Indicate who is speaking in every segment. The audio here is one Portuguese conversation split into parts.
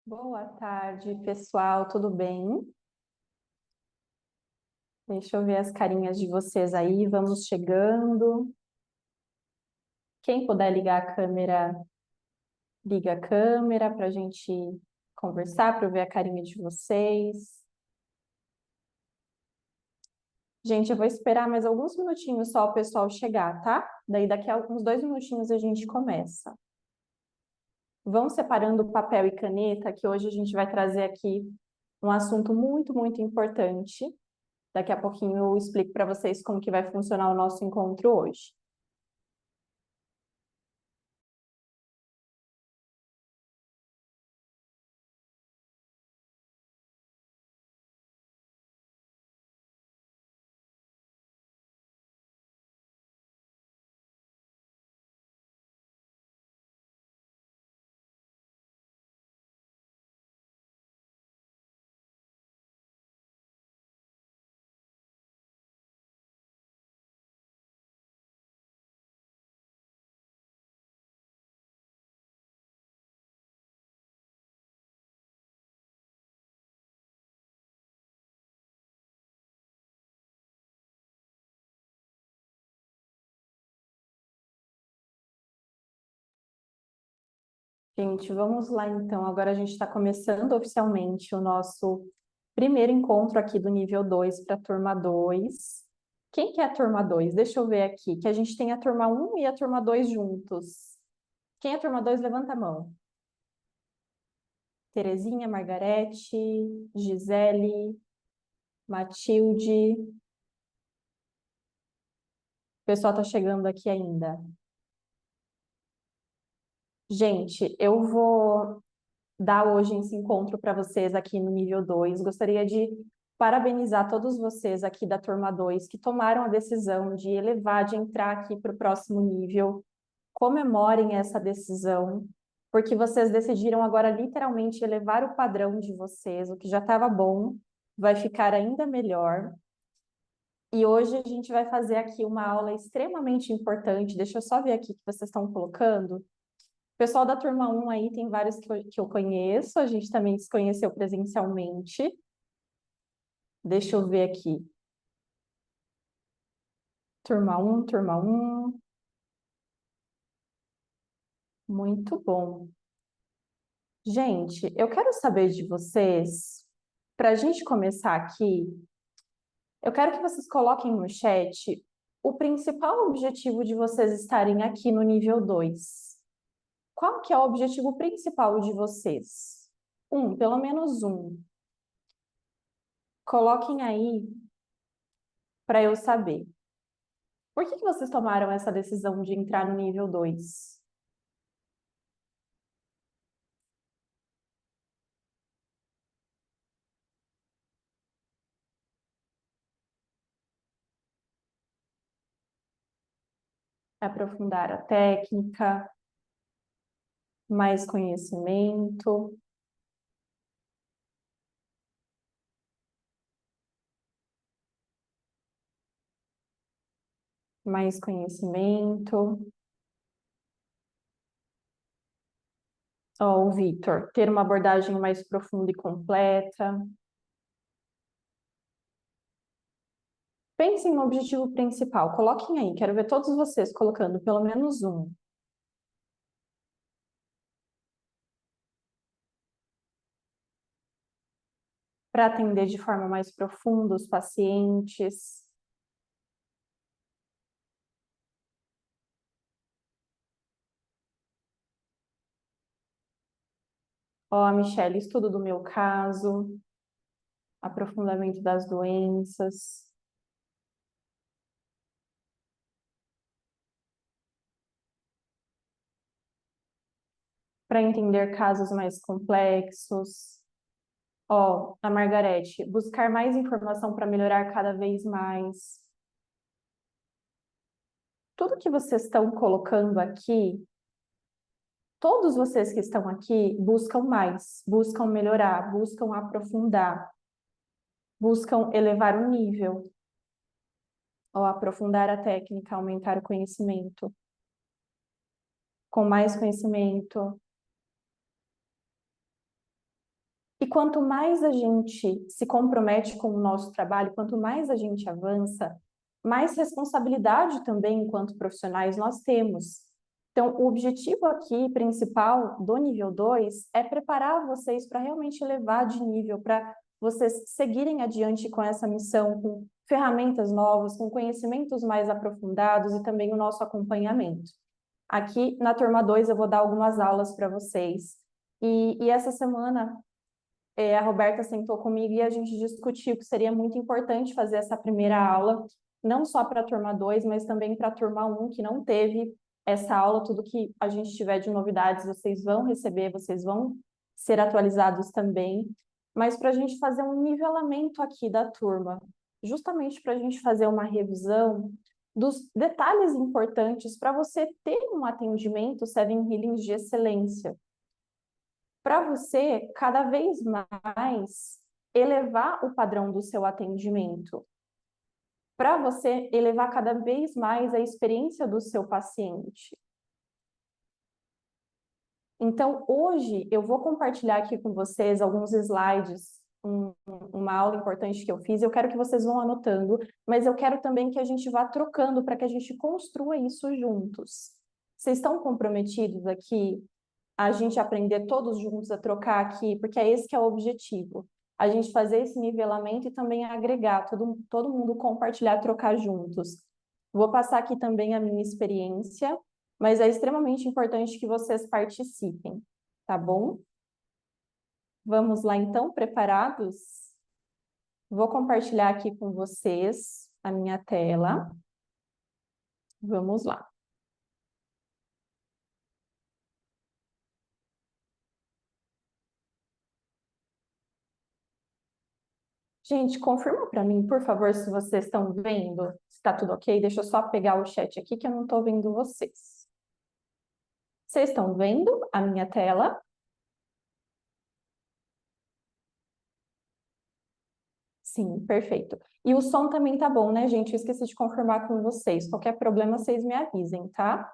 Speaker 1: Boa tarde, pessoal, tudo bem? Deixa eu ver as carinhas de vocês aí, vamos chegando. Quem puder ligar a câmera, liga a câmera para a gente conversar, para eu ver a carinha de vocês. Gente, eu vou esperar mais alguns minutinhos só o pessoal chegar, tá? Daí daqui a uns 2 minutinhos a gente começa. Vão separando papel e caneta, que hoje a gente vai trazer aqui um assunto muito, muito importante. Daqui a pouquinho eu explico para vocês como que vai funcionar o nosso encontro hoje. Gente, vamos lá então. Agora a gente está começando oficialmente o nosso primeiro encontro aqui do nível 2 para a turma 2. Quem que é a turma 2? Deixa eu ver aqui, que a gente tem a turma um e a turma 2 juntos. Quem é a turma 2? Levanta a mão. Terezinha, Margarete, Gisele, Matilde. O pessoal está chegando aqui ainda. Gente, eu vou dar hoje esse encontro para vocês aqui no nível 2. Gostaria de parabenizar todos vocês aqui da turma 2 que tomaram a decisão de elevar, de entrar aqui para o próximo nível. Comemorem essa decisão, porque vocês decidiram agora literalmente elevar o padrão de vocês. O que já estava bom vai ficar ainda melhor. E hoje a gente vai fazer aqui uma aula extremamente importante. Deixa eu só ver aqui que vocês estão colocando. O pessoal da turma um aí tem vários que eu conheço, a gente também se conheceu presencialmente. Deixa eu ver aqui. Turma um, turma um. Muito bom. Gente, eu quero saber de vocês, para a gente começar aqui, eu quero que vocês coloquem no chat o principal objetivo de vocês estarem aqui no nível 2. Qual que é o objetivo principal de vocês? Pelo menos um. Coloquem aí para eu saber. Por que que vocês tomaram essa decisão de entrar no nível 2? Aprofundar a técnica, mais conhecimento, mais conhecimento. Ó, o Vitor, ter uma abordagem mais profunda e completa. Pensem no objetivo principal, coloquem aí, quero ver todos vocês colocando pelo menos um. Para atender de forma mais profunda os pacientes. Ó, a Michelle, estudo do meu caso, aprofundamento das doenças. Para entender casos mais complexos. Ó, a Margarete, buscar mais informação para melhorar cada vez mais. Tudo que vocês estão colocando aqui, todos vocês que estão aqui buscam mais, buscam melhorar, buscam aprofundar, buscam elevar o nível, ou aprofundar a técnica, aumentar o conhecimento. Com mais conhecimento, E quanto mais a gente se compromete com o nosso trabalho, quanto mais a gente avança, mais responsabilidade também, enquanto profissionais, nós temos. Então, o objetivo aqui principal do nível 2 é preparar vocês para realmente elevar de nível, para vocês seguirem adiante com essa missão, com ferramentas novas, com conhecimentos mais aprofundados e também o nosso acompanhamento. Aqui na turma 2 eu vou dar algumas aulas para vocês. E essa semana a Roberta sentou comigo e a gente discutiu que seria muito importante fazer essa primeira aula, não só para a turma 2, mas também para a turma 1, que não teve essa aula. Tudo que a gente tiver de novidades, vocês vão receber, vocês vão ser atualizados também. Mas para a gente fazer um nivelamento aqui da turma, justamente para a gente fazer uma revisão dos detalhes importantes para você ter um atendimento Seven Healings de excelência, para você cada vez mais elevar o padrão do seu atendimento, para você elevar cada vez mais a experiência do seu paciente. Então, hoje eu vou compartilhar aqui com vocês alguns slides, uma aula importante que eu fiz. Eu quero que vocês vão anotando, mas eu quero também que a gente vá trocando para que a gente construa isso juntos. Vocês estão comprometidos aqui a gente aprender todos juntos a trocar aqui, porque é esse que é o objetivo. A gente fazer esse nivelamento e também agregar, todo mundo compartilhar, trocar juntos. Vou passar aqui também a minha experiência, mas é extremamente importante que vocês participem, tá bom? Vamos lá então, preparados? Vou compartilhar aqui com vocês a minha tela. Vamos lá. Gente, confirma para mim, por favor, se vocês estão vendo, se está tudo ok. Deixa eu só pegar o chat aqui que eu não estou vendo vocês. Vocês estão vendo a minha tela? Sim, perfeito. E o som também tá bom, né, gente? Eu esqueci de confirmar com vocês. Qualquer problema, vocês me avisem, tá?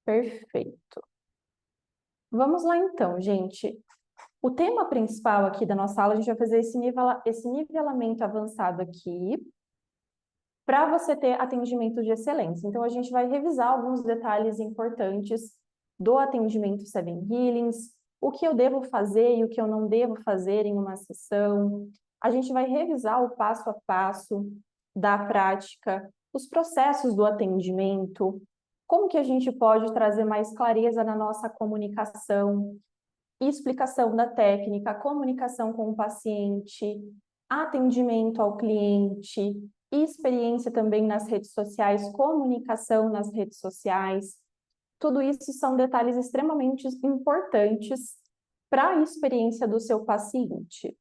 Speaker 1: Perfeito. Vamos lá então, gente. O tema principal aqui da nossa aula, a gente vai fazer esse nivelamento avançado aqui, para você ter atendimento de excelência. Então, a gente vai revisar alguns detalhes importantes do atendimento Seven Healings, o que eu devo fazer e o que eu não devo fazer em uma sessão. A gente vai revisar o passo a passo da prática, os processos do atendimento, como que a gente pode trazer mais clareza na nossa comunicação, explicação da técnica, comunicação com o paciente, atendimento ao cliente, experiência também nas redes sociais, comunicação nas redes sociais. Tudo isso são detalhes extremamente importantes para a experiência do seu paciente.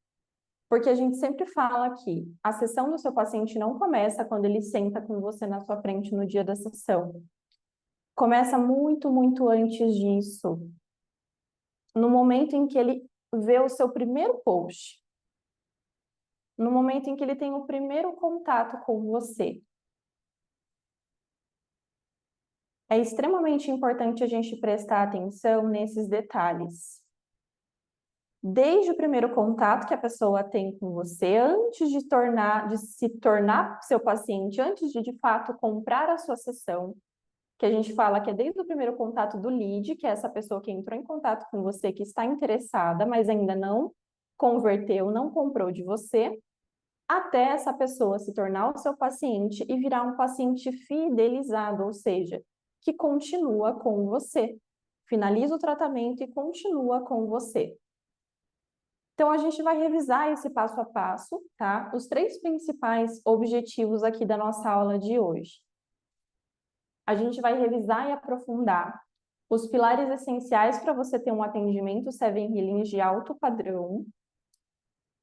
Speaker 1: Porque a gente sempre fala que a sessão do seu paciente não começa quando ele senta com você na sua frente no dia da sessão. Começa muito, muito antes disso. No momento em que ele vê o seu primeiro post, no momento em que ele tem o primeiro contato com você. É extremamente importante a gente prestar atenção nesses detalhes. Desde o primeiro contato que a pessoa tem com você, antes de se tornar seu paciente, antes de fato comprar a sua sessão, que a gente fala que é desde o primeiro contato do lead, que é essa pessoa que entrou em contato com você, que está interessada, mas ainda não converteu, não comprou de você, até essa pessoa se tornar o seu paciente e virar um paciente fidelizado, ou seja, que continua com você, finaliza o tratamento e continua com você. Então, a gente vai revisar esse passo a passo, tá? Os 3 principais objetivos aqui da nossa aula de hoje. A gente vai revisar e aprofundar os pilares essenciais para você ter um atendimento Seven Healings de alto padrão.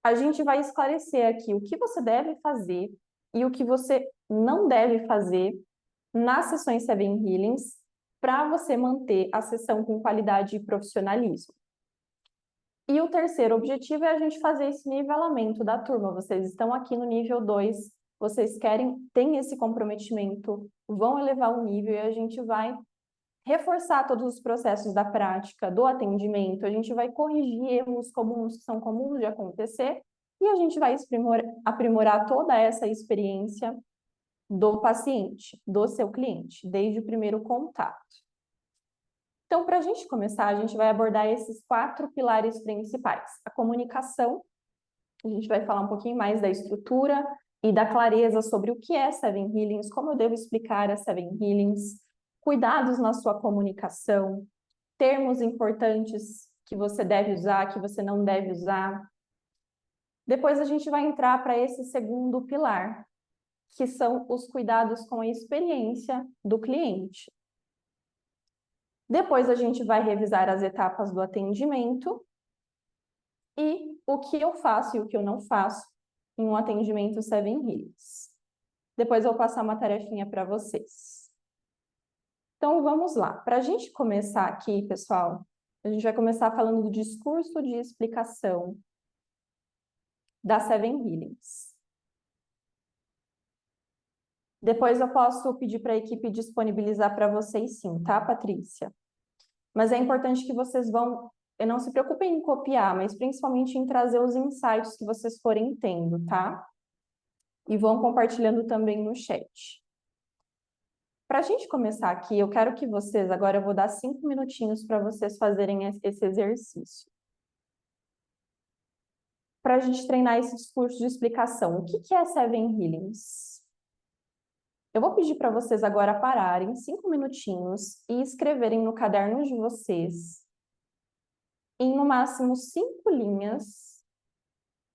Speaker 1: A gente vai esclarecer aqui o que você deve fazer e o que você não deve fazer nas sessões Seven Healings para você manter a sessão com qualidade e profissionalismo. E o terceiro objetivo é a gente fazer esse nivelamento da turma. Vocês estão aqui no nível 2, vocês têm esse comprometimento, vão elevar o nível e a gente vai reforçar todos os processos da prática do atendimento, a gente vai corrigir erros comuns que são comuns de acontecer e a gente vai aprimorar toda essa experiência do paciente, do seu cliente, desde o primeiro contato. Então, para a gente começar, a gente vai abordar esses 4 pilares principais. A comunicação, a gente vai falar um pouquinho mais da estrutura e da clareza sobre o que é Seven Healings, como eu devo explicar a Seven Healings, cuidados na sua comunicação, termos importantes que você deve usar, que você não deve usar. Depois a gente vai entrar para esse segundo pilar, que são os cuidados com a experiência do cliente. Depois a gente vai revisar as etapas do atendimento e o que eu faço e o que eu não faço em um atendimento Seven Healings. Depois eu vou passar uma tarefinha para vocês. Então vamos lá. Para a gente começar aqui, pessoal, a gente vai começar falando do discurso de explicação da Seven Healings. Depois eu posso pedir para a equipe disponibilizar para vocês sim, tá, Patrícia? Mas é importante que vocês não se preocupem em copiar, mas principalmente em trazer os insights que vocês forem tendo, tá? E vão compartilhando também no chat. Para a gente começar aqui, eu quero que vocês, agora eu vou dar 5 minutinhos para vocês fazerem esse exercício. Para a gente treinar esse discurso de explicação. O que é Seven Healings? Eu vou pedir para vocês agora pararem 5 minutinhos e escreverem no caderno de vocês, em no máximo 5 linhas,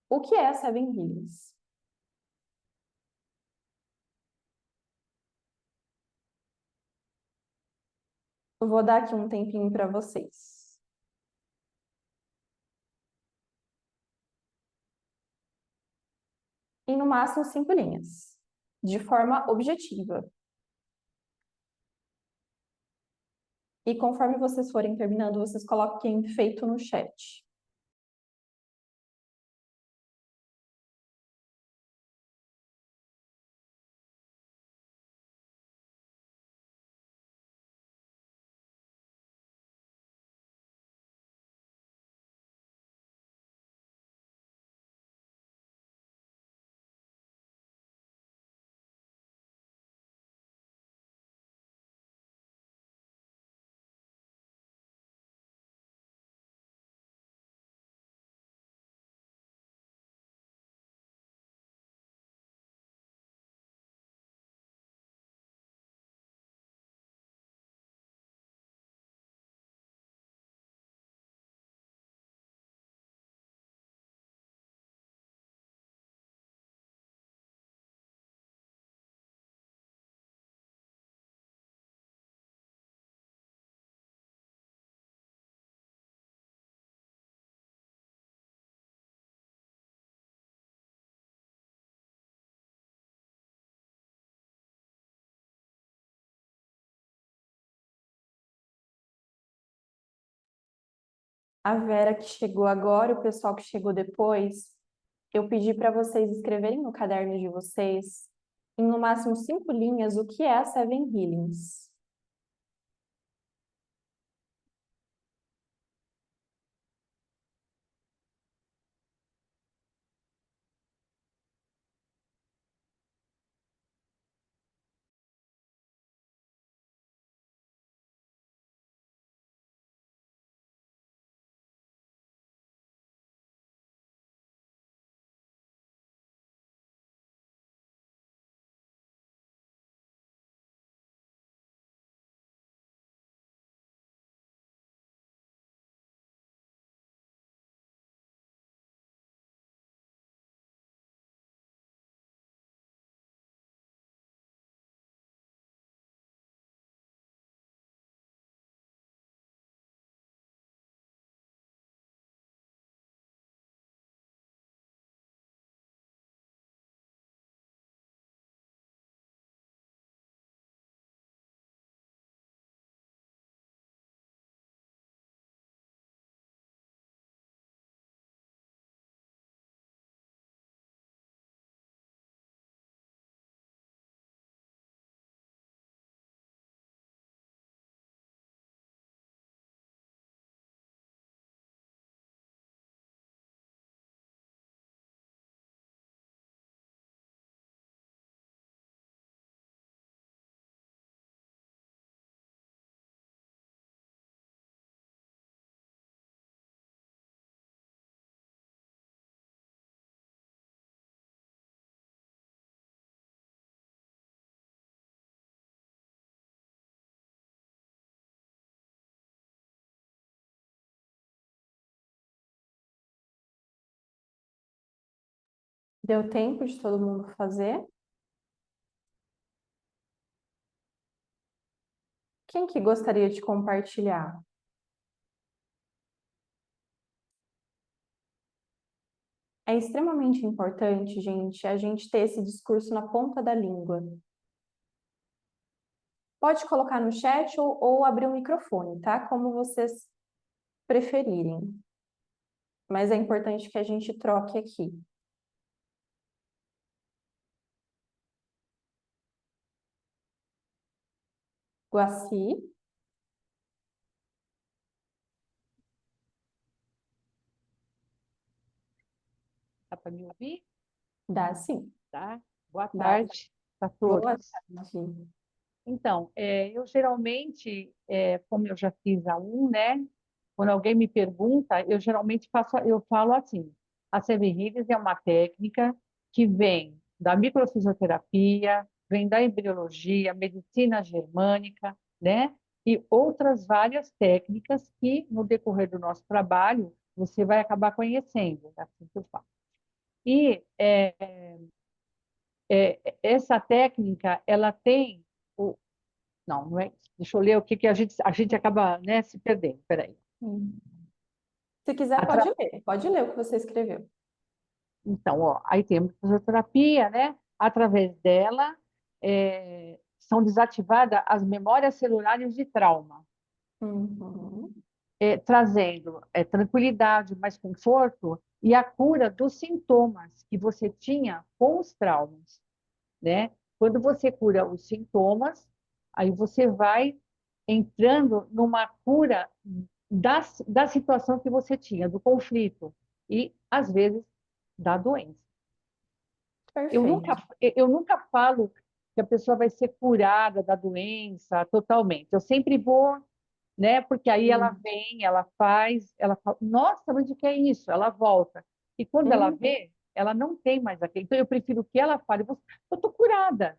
Speaker 1: o que é Seven Healings. Eu vou dar aqui um tempinho para vocês. Em no máximo 5 linhas, de forma objetiva. E conforme vocês forem terminando, vocês coloquem feito no chat. A Vera que chegou agora, o pessoal que chegou depois, eu pedi para vocês escreverem no caderno de vocês, em no máximo 5 linhas, o que é a Seven Healings. Deu tempo de todo mundo fazer? Quem que gostaria de compartilhar? É extremamente importante, gente, a gente ter esse discurso na ponta da língua. Pode colocar no chat ou abrir o microfone, tá? Como vocês preferirem. Mas é importante que a gente troque aqui. Guaci,
Speaker 2: Dá para me ouvir?
Speaker 1: dá sim.
Speaker 2: Tá? Boa
Speaker 1: Dá.
Speaker 2: tarde a
Speaker 1: Boa
Speaker 2: todos.
Speaker 1: tarde.
Speaker 2: Então, eu geralmente, como eu já fiz a um, né? Quando alguém me pergunta, eu geralmente eu falo assim: a Severrides é uma técnica que vem da microfisioterapia, vem da embriologia, medicina germânica, né? E outras várias técnicas que, no decorrer do nosso trabalho, você vai acabar conhecendo, é assim que eu falo. E essa técnica, ela tem não, não é isso. Deixa eu ler o que, que a gente acaba, né, se perdendo. Peraí.
Speaker 1: Se quiser,
Speaker 2: Atra...
Speaker 1: pode ler. Pode ler o que você escreveu.
Speaker 2: Então, ó, aí temos fisioterapia, né? Através dela, são desativadas as memórias celulares de trauma,
Speaker 1: Uhum.
Speaker 2: trazendo tranquilidade, mais conforto e a cura dos sintomas que você tinha com os traumas, né? Quando você cura os sintomas, aí você vai entrando numa cura da situação que você tinha, do conflito, e, às vezes, da doença. Eu
Speaker 1: Perfeito.
Speaker 2: nunca, eu nunca falo que a pessoa vai ser curada da doença totalmente. Eu sempre vou, né? Porque aí ela vem, ela faz, ela fala, nossa, mas o que é isso? Ela volta. E quando ela
Speaker 1: Hum,
Speaker 2: vê, ela não tem mais aquilo. Então, eu prefiro que ela fale, eu estou curada.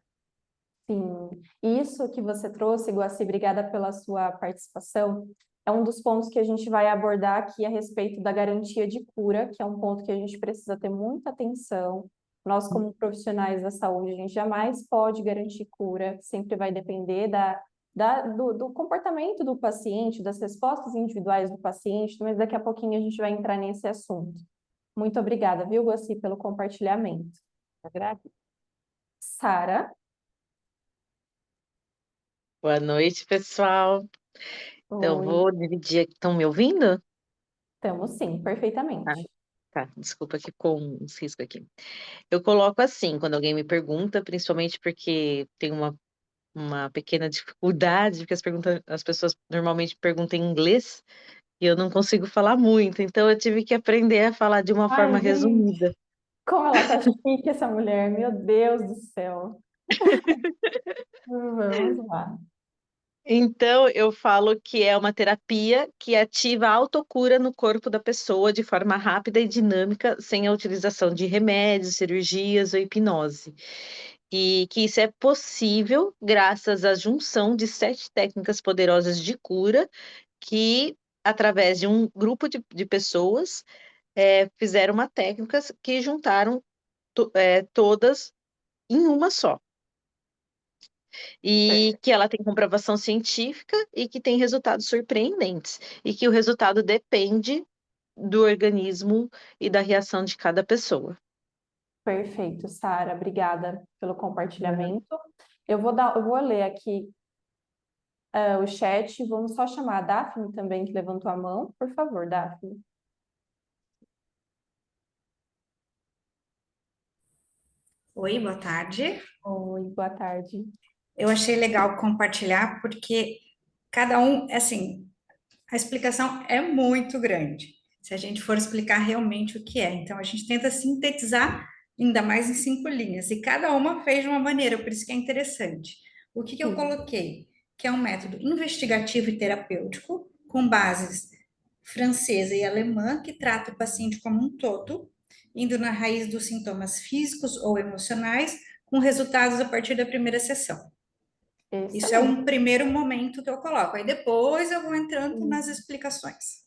Speaker 1: sim. Isso que você trouxe, Guaci, obrigada pela sua participação. É um dos pontos que a gente vai abordar aqui a respeito da garantia de cura, que é um ponto que a gente precisa ter muita atenção. Nós, como profissionais da saúde, a gente jamais pode garantir cura, sempre vai depender do comportamento do paciente, das respostas individuais do paciente, mas daqui a pouquinho a gente vai entrar nesse assunto. Muito obrigada, viu, Guaci, pelo compartilhamento.
Speaker 2: Agradeço.
Speaker 1: Sara,
Speaker 3: Boa noite, pessoal. Então,
Speaker 1: oi,
Speaker 3: vou dividir aqui. Estão me ouvindo?
Speaker 1: estamos sim,
Speaker 3: Ah,
Speaker 1: perfeitamente.
Speaker 3: tá. Desculpa que com um cisco aqui. Eu coloco assim, quando alguém me pergunta, principalmente porque tem uma pequena dificuldade, porque as pessoas normalmente perguntam em inglês e eu não consigo falar muito, então eu tive que aprender a falar de uma forma
Speaker 1: Ai, gente,
Speaker 3: resumida.
Speaker 1: como ela tá chique, essa mulher, meu Deus do céu. Vamos lá.
Speaker 3: Então, eu falo que é uma terapia que ativa a autocura no corpo da pessoa de forma rápida e dinâmica, sem a utilização de remédios, cirurgias ou hipnose. E que isso é possível graças à junção de 7 técnicas poderosas de cura que, através de um grupo de pessoas, fizeram uma técnica que juntaram todas em uma só e
Speaker 1: Per-
Speaker 3: que ela tem comprovação científica e que tem resultados surpreendentes, e que o resultado depende do organismo e da reação de cada pessoa.
Speaker 1: Perfeito, Sara, obrigada pelo compartilhamento. Eu vou ler aqui o chat, vamos só chamar a Daphne também, que levantou a mão. Por favor, Daphne.
Speaker 4: Oi, boa tarde.
Speaker 1: Oi, boa tarde.
Speaker 4: Eu achei legal compartilhar porque cada um, assim, a explicação é muito grande. Se a gente for explicar realmente o que é, então a gente tenta sintetizar ainda mais em 5 linhas e cada uma fez de uma maneira, por isso que é interessante. O que eu
Speaker 1: Sim,
Speaker 4: coloquei? Que é um método investigativo e terapêutico com bases francesa e alemã que trata o paciente como um todo, indo na raiz dos sintomas físicos ou emocionais, com resultados a partir da primeira sessão. Isso é
Speaker 1: excelente.
Speaker 4: um primeiro momento que eu coloco, aí depois eu vou entrando nas explicações.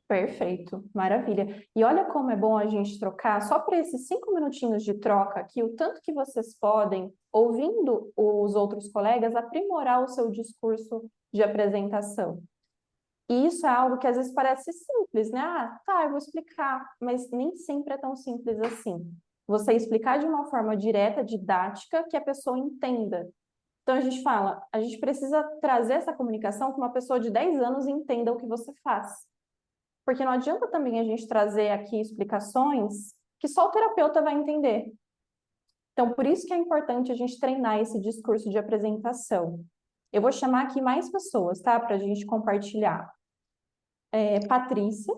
Speaker 1: Perfeito, maravilha. E olha como é bom a gente trocar, só para esses 5 minutinhos de troca aqui, o tanto que vocês podem, ouvindo os outros colegas, aprimorar o seu discurso de apresentação. E isso é algo que às vezes parece simples, né? Ah, tá, eu vou explicar, mas nem sempre é tão simples assim. Você explicar de uma forma direta, didática, que a pessoa entenda. Então a gente fala, a gente precisa trazer essa comunicação que uma pessoa de 10 anos entenda o que você faz. Porque não adianta também a gente trazer aqui explicações que só o terapeuta vai entender. Então, por isso que é importante a gente treinar esse discurso de apresentação. Eu vou chamar aqui mais pessoas, tá? Para a gente compartilhar. Patrícia.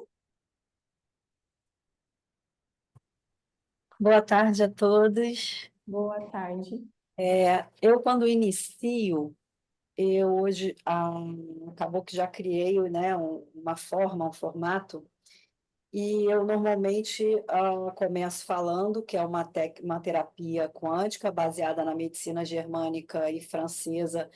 Speaker 5: Boa tarde a todos.
Speaker 1: Boa tarde.
Speaker 5: Eu, quando inicio, eu hoje acabou que já criei, né, uma forma, um formato, e eu normalmente começo falando que é uma terapia quântica baseada na medicina germânica e francesa,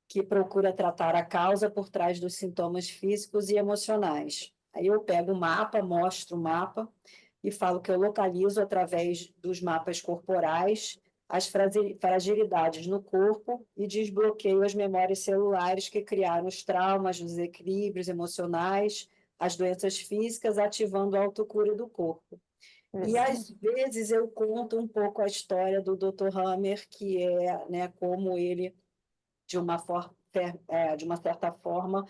Speaker 5: que procura tratar a causa por trás dos sintomas físicos e emocionais. Aí eu pego o mapa, mostro o mapa e falo que eu localizo através dos mapas corporais as fragilidades no corpo e desbloqueio as memórias celulares que criaram os traumas, os desequilíbrios emocionais, as doenças físicas, ativando a autocura do corpo. E às vezes eu conto um pouco a história do Dr. Hammer, que é, né, como ele de uma certa forma,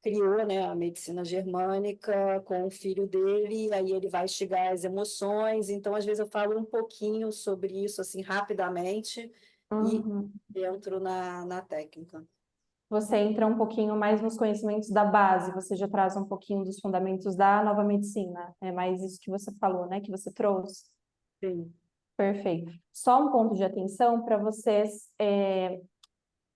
Speaker 5: criou, né, a medicina germânica com o filho dele, e aí ele vai instigar as emoções. Então, às vezes, eu falo um pouquinho sobre isso, assim, rapidamente,
Speaker 1: Uhum.
Speaker 5: e entro na técnica.
Speaker 1: Você entra um pouquinho mais nos conhecimentos da base, você já traz um pouquinho dos fundamentos da nova medicina. É mais isso que você falou, né? Que você trouxe.
Speaker 5: Sim.
Speaker 1: Perfeito. Só um ponto de atenção para vocês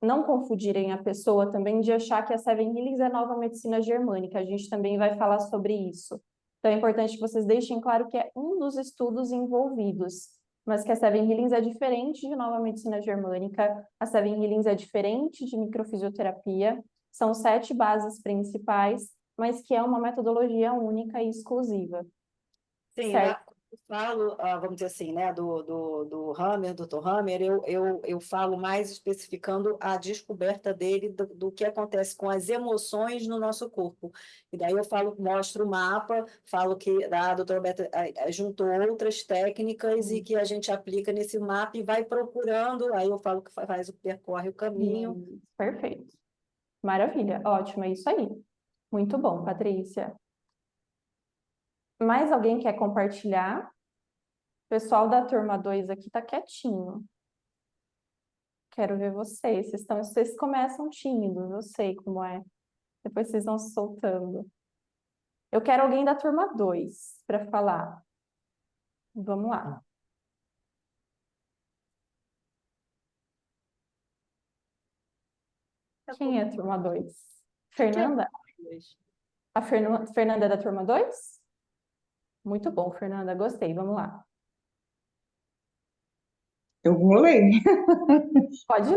Speaker 1: não confundirem a pessoa também de achar que a Seven Healings é nova medicina germânica. A gente também vai falar sobre isso. Então é importante que vocês deixem claro que é um dos estudos envolvidos, mas que a Seven Healings é diferente de nova medicina germânica, a Seven Healings é diferente de microfisioterapia, são 7 bases principais, mas que é uma metodologia única e exclusiva.
Speaker 5: Sim,
Speaker 1: Certo?
Speaker 5: eu falo, vamos dizer assim, né, do Hammer, Dr. Hammer, eu falo mais especificando a descoberta dele do que acontece com as emoções no nosso corpo. E daí eu falo, mostro o mapa, falo que a doutora Beta juntou outras técnicas e que a gente aplica nesse mapa e vai procurando, aí eu falo que percorre o caminho.
Speaker 1: Perfeito. Maravilha, ótimo, é isso aí. Muito bom, Patrícia. Mais alguém quer compartilhar? O pessoal da turma 2 aqui tá quietinho. Quero ver vocês. Vocês começam tímidos, eu sei como é. Depois vocês vão se soltando. Eu quero alguém da turma 2 para falar. Vamos lá. Quem é a turma 2? Fernanda? A Fernanda é da turma 2? Muito bom, Fernanda, gostei. Vamos lá.
Speaker 6: Eu vou ler.
Speaker 1: Pode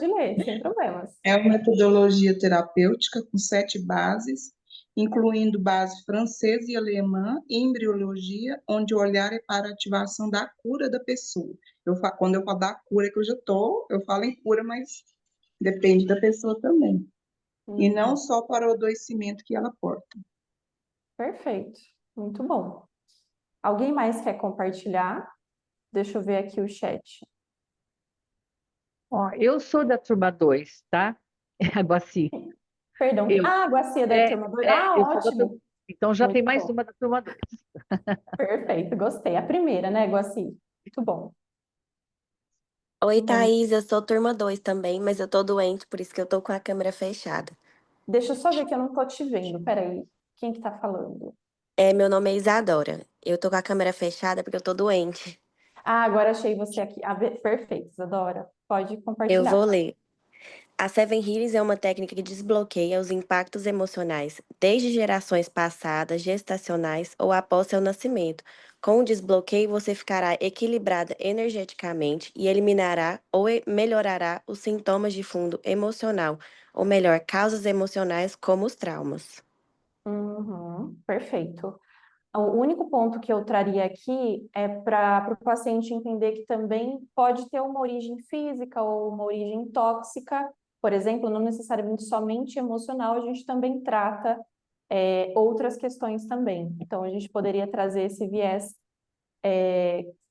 Speaker 1: ler, sem problemas.
Speaker 6: É uma metodologia terapêutica com 7 bases, incluindo base francesa e alemã, e embriologia, onde o olhar é para a ativação da cura da pessoa. Quando eu falo da cura, que eu falo em cura, mas depende da pessoa também. E não só para o adoecimento que ela porta.
Speaker 1: Perfeito, muito bom. Alguém mais quer compartilhar? Deixa eu ver aqui o chat.
Speaker 2: Ó, eu sou da turma 2, tá? A Guaci.
Speaker 1: Perdão. A Guaci é da turma 2.
Speaker 2: Eu sou da
Speaker 1: Ótimo.
Speaker 2: turma... Então já
Speaker 1: Muito
Speaker 2: tem mais
Speaker 1: bom.
Speaker 2: uma da turma 2.
Speaker 1: Perfeito, gostei. A primeira, né, Guaci? Muito bom.
Speaker 7: Oi, Thaís, eu sou turma 2 também, mas eu tô doente, por isso que eu tô com a câmera fechada.
Speaker 1: Deixa eu só ver que eu não tô te vendo. Peraí. Quem que tá falando?
Speaker 7: Meu nome é Isadora. Eu tô com a câmera fechada porque eu tô doente.
Speaker 1: Agora achei você aqui. Perfeito, Isadora. Pode
Speaker 7: Eu
Speaker 1: compartilhar.
Speaker 7: vou ler. A Seven Healings é uma técnica que desbloqueia os impactos emocionais, desde gerações passadas, gestacionais ou após seu nascimento. Com o desbloqueio, você ficará equilibrada energeticamente e eliminará ou melhorará os sintomas de fundo emocional, ou melhor, causas emocionais como os traumas.
Speaker 1: Perfeito. O único ponto que eu traria aqui é para o paciente entender que também pode ter uma origem física ou uma origem tóxica, por exemplo, não necessariamente somente emocional, a gente também trata outras questões também. Então, a gente poderia trazer esse viés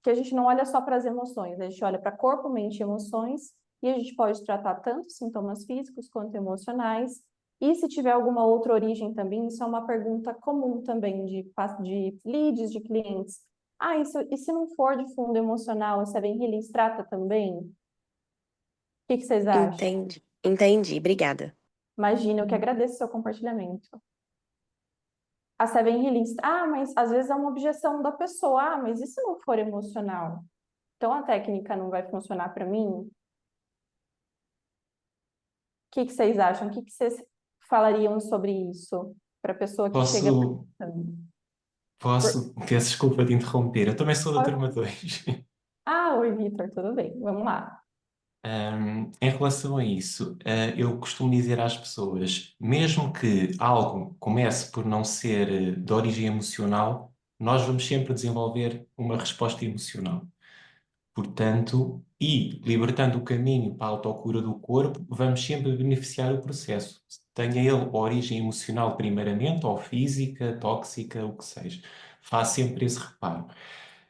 Speaker 1: que a gente não olha só para as emoções, a gente olha para corpo, mente e emoções, e a gente pode tratar tanto sintomas físicos quanto emocionais. E se tiver alguma outra origem também, isso é uma pergunta comum também de leads, de clientes. Ah, e se não for de fundo emocional, a Seven Healings trata também? O que vocês acham?
Speaker 7: Entendi. Obrigada.
Speaker 1: Imagina, eu que agradeço o seu compartilhamento. A Seven Healings, mas às vezes é uma objeção da pessoa. Mas e se não for emocional? Então a técnica não vai funcionar para mim? O que vocês acham? O que vocês falariam sobre isso para a pessoa que chega
Speaker 8: Posso,
Speaker 1: perguntando?
Speaker 8: peço desculpa de interromper, eu também sou da turma 2.
Speaker 1: Oi, Vitor, tudo bem? Vamos lá.
Speaker 8: Em relação a isso, eu costumo dizer às pessoas, mesmo que algo comece por não ser de origem emocional, nós vamos sempre desenvolver uma resposta emocional. Portanto, e libertando o caminho para a autocura do corpo, vamos sempre beneficiar o processo. Tenha ele origem emocional primeiramente, ou física, tóxica, o que seja. Faça sempre esse reparo.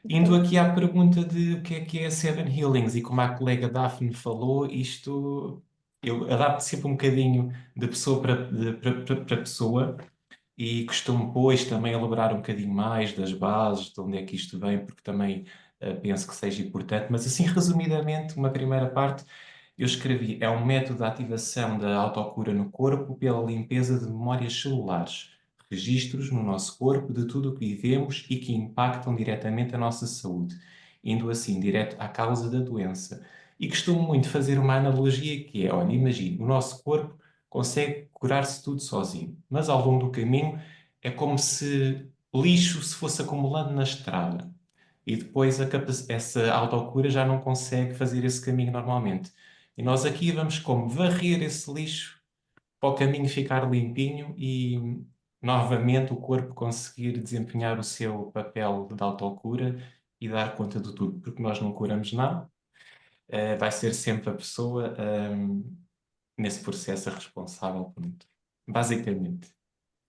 Speaker 8: Indo aqui à pergunta de o que é Seven Healings, e como a colega Daphne falou, isto eu adapto sempre um bocadinho de pessoa para pessoa, e costumo depois também elaborar um bocadinho mais das bases, de onde é que isto vem, porque também penso que seja importante. Mas assim, resumidamente, uma primeira parte, eu escrevi, é um método de ativação da autocura no corpo pela limpeza de memórias celulares, registros no nosso corpo de tudo o que vivemos e que impactam diretamente a nossa saúde, indo assim direto à causa da doença. E costumo muito fazer uma analogia que é, olha, imagine, o nosso corpo consegue curar-se tudo sozinho, mas ao longo do caminho é como se lixo se fosse acumulando na estrada. E depois essa autocura já não consegue fazer esse caminho normalmente. E nós aqui vamos como varrer esse lixo para o caminho ficar limpinho e novamente o corpo conseguir desempenhar o seu papel de autocura e dar conta de tudo, porque nós não curamos nada, vai ser sempre a pessoa nesse processo a responsável por tudo. Basicamente.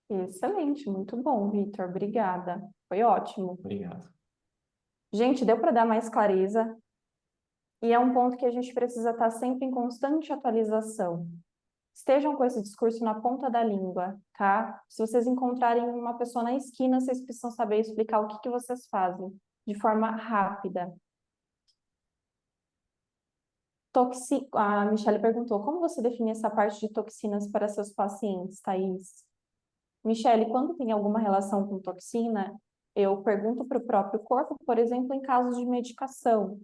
Speaker 1: Excelente, muito bom, Vitor. Obrigada. Foi ótimo.
Speaker 8: Obrigado.
Speaker 1: Gente, deu para dar mais clareza. E é um ponto que a gente precisa estar sempre em constante atualização. Estejam com esse discurso na ponta da língua, tá? Se vocês encontrarem uma pessoa na esquina, vocês precisam saber explicar o que vocês fazem de forma rápida. A Michelle perguntou, como você define essa parte de toxinas para seus pacientes, Thaís? Michelle, quando tem alguma relação com toxina, eu pergunto para o próprio corpo, por exemplo, em casos de medicação,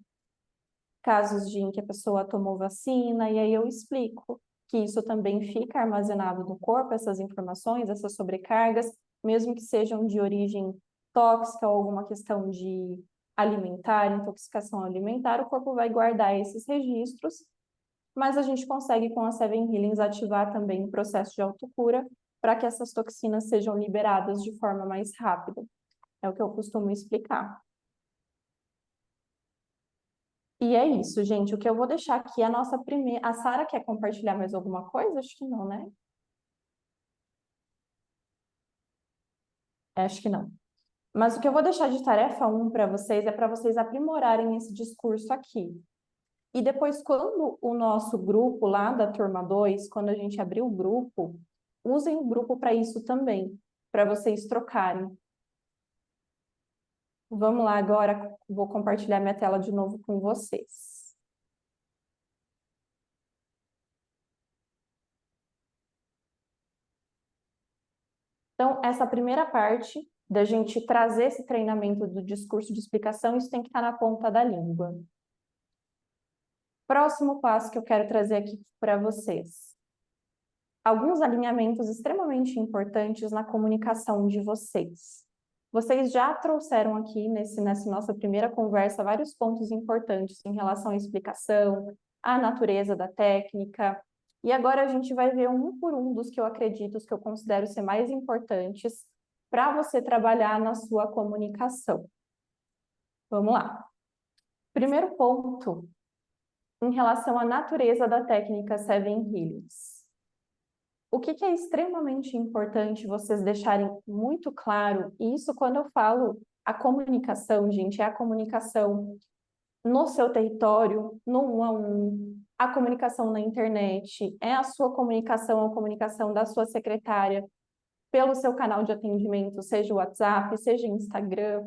Speaker 1: casos em que a pessoa tomou vacina, e aí eu explico que isso também fica armazenado no corpo, essas informações, essas sobrecargas, mesmo que sejam de origem tóxica ou alguma questão de alimentar, intoxicação alimentar, o corpo vai guardar esses registros, mas a gente consegue com a Seven Healings ativar também o processo de autocura para que essas toxinas sejam liberadas de forma mais rápida. É o que eu costumo explicar. E é isso, gente. O que eu vou deixar aqui é a nossa primeira... A Sara quer compartilhar mais alguma coisa? Acho que não, né? Acho que não. Mas o que eu vou deixar de tarefa 1 para vocês é para vocês aprimorarem esse discurso aqui. E depois, quando o nosso grupo lá da turma 2, quando a gente abrir o grupo, usem o grupo para isso também, para vocês trocarem. Vamos lá agora, vou compartilhar minha tela de novo com vocês. Então, essa primeira parte da gente trazer esse treinamento do discurso de explicação, isso tem que estar na ponta da língua. Próximo passo que eu quero trazer aqui para vocês. Alguns alinhamentos extremamente importantes na comunicação de vocês. Vocês já trouxeram aqui nessa nossa primeira conversa vários pontos importantes em relação à explicação, à natureza da técnica, E agora a gente vai ver um por um dos que eu acredito, os que eu considero ser mais importantes para você trabalhar na sua comunicação. Vamos lá. Primeiro ponto, em relação à natureza da técnica Seven Healings. O que é extremamente importante vocês deixarem muito claro, e isso quando eu falo a comunicação, gente, é a comunicação no seu território, no 1 a 1, a comunicação na internet, é a sua comunicação, a comunicação da sua secretária pelo seu canal de atendimento, seja o WhatsApp, seja Instagram.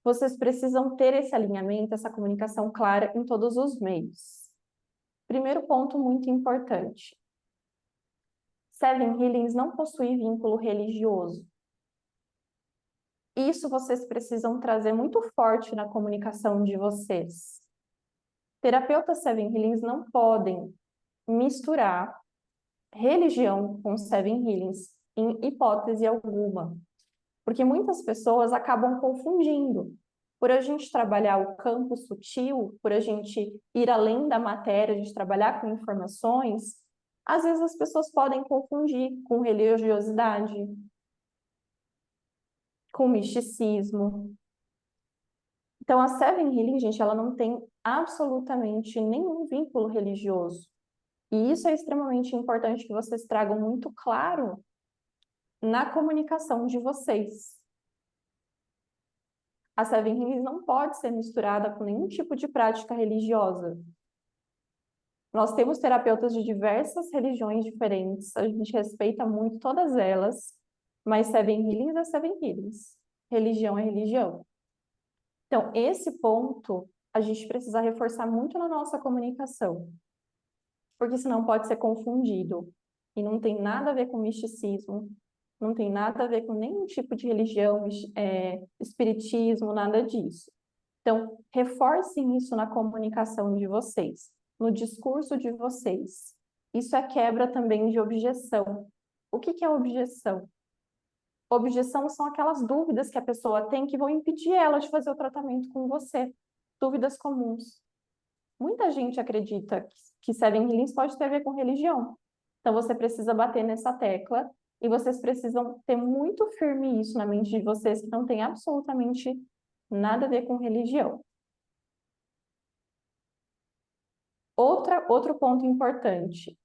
Speaker 1: Vocês precisam ter esse alinhamento, essa comunicação clara em todos os meios. Primeiro ponto muito importante. Seven Healings não possui vínculo religioso. Isso vocês precisam trazer muito forte na comunicação de vocês. Terapeutas Seven Healings não podem misturar religião com Seven Healings em hipótese alguma, porque muitas pessoas acabam confundindo. Por a gente trabalhar o campo sutil, por a gente ir além da matéria, a gente trabalhar com informações, às vezes as pessoas podem confundir com religiosidade, com misticismo. Então, a Seven Healing, gente, ela não tem absolutamente nenhum vínculo religioso. E isso é extremamente importante que vocês tragam muito claro na comunicação de vocês. A Seven Healings não pode ser misturada com nenhum tipo de prática religiosa. Nós temos terapeutas de diversas religiões diferentes, a gente respeita muito todas elas, mas Seven Healings é Seven Healings. Religião é religião. Então, esse ponto a gente precisa reforçar muito na nossa comunicação, porque senão pode ser confundido. E não tem nada a ver com misticismo, não tem nada a ver com nenhum tipo de religião, espiritismo, nada disso. Então, reforcem isso na comunicação de vocês, no discurso de vocês. Isso é quebra também de objeção. O que é objeção? Objeção são aquelas dúvidas que a pessoa tem que vão impedir ela de fazer o tratamento com você. Dúvidas comuns. Muita gente acredita que Seven Healings pode ter a ver com religião. Então, você precisa bater nessa tecla e vocês precisam ter muito firme isso na mente de vocês, que não tem absolutamente nada a ver com religião. Outro ponto importante.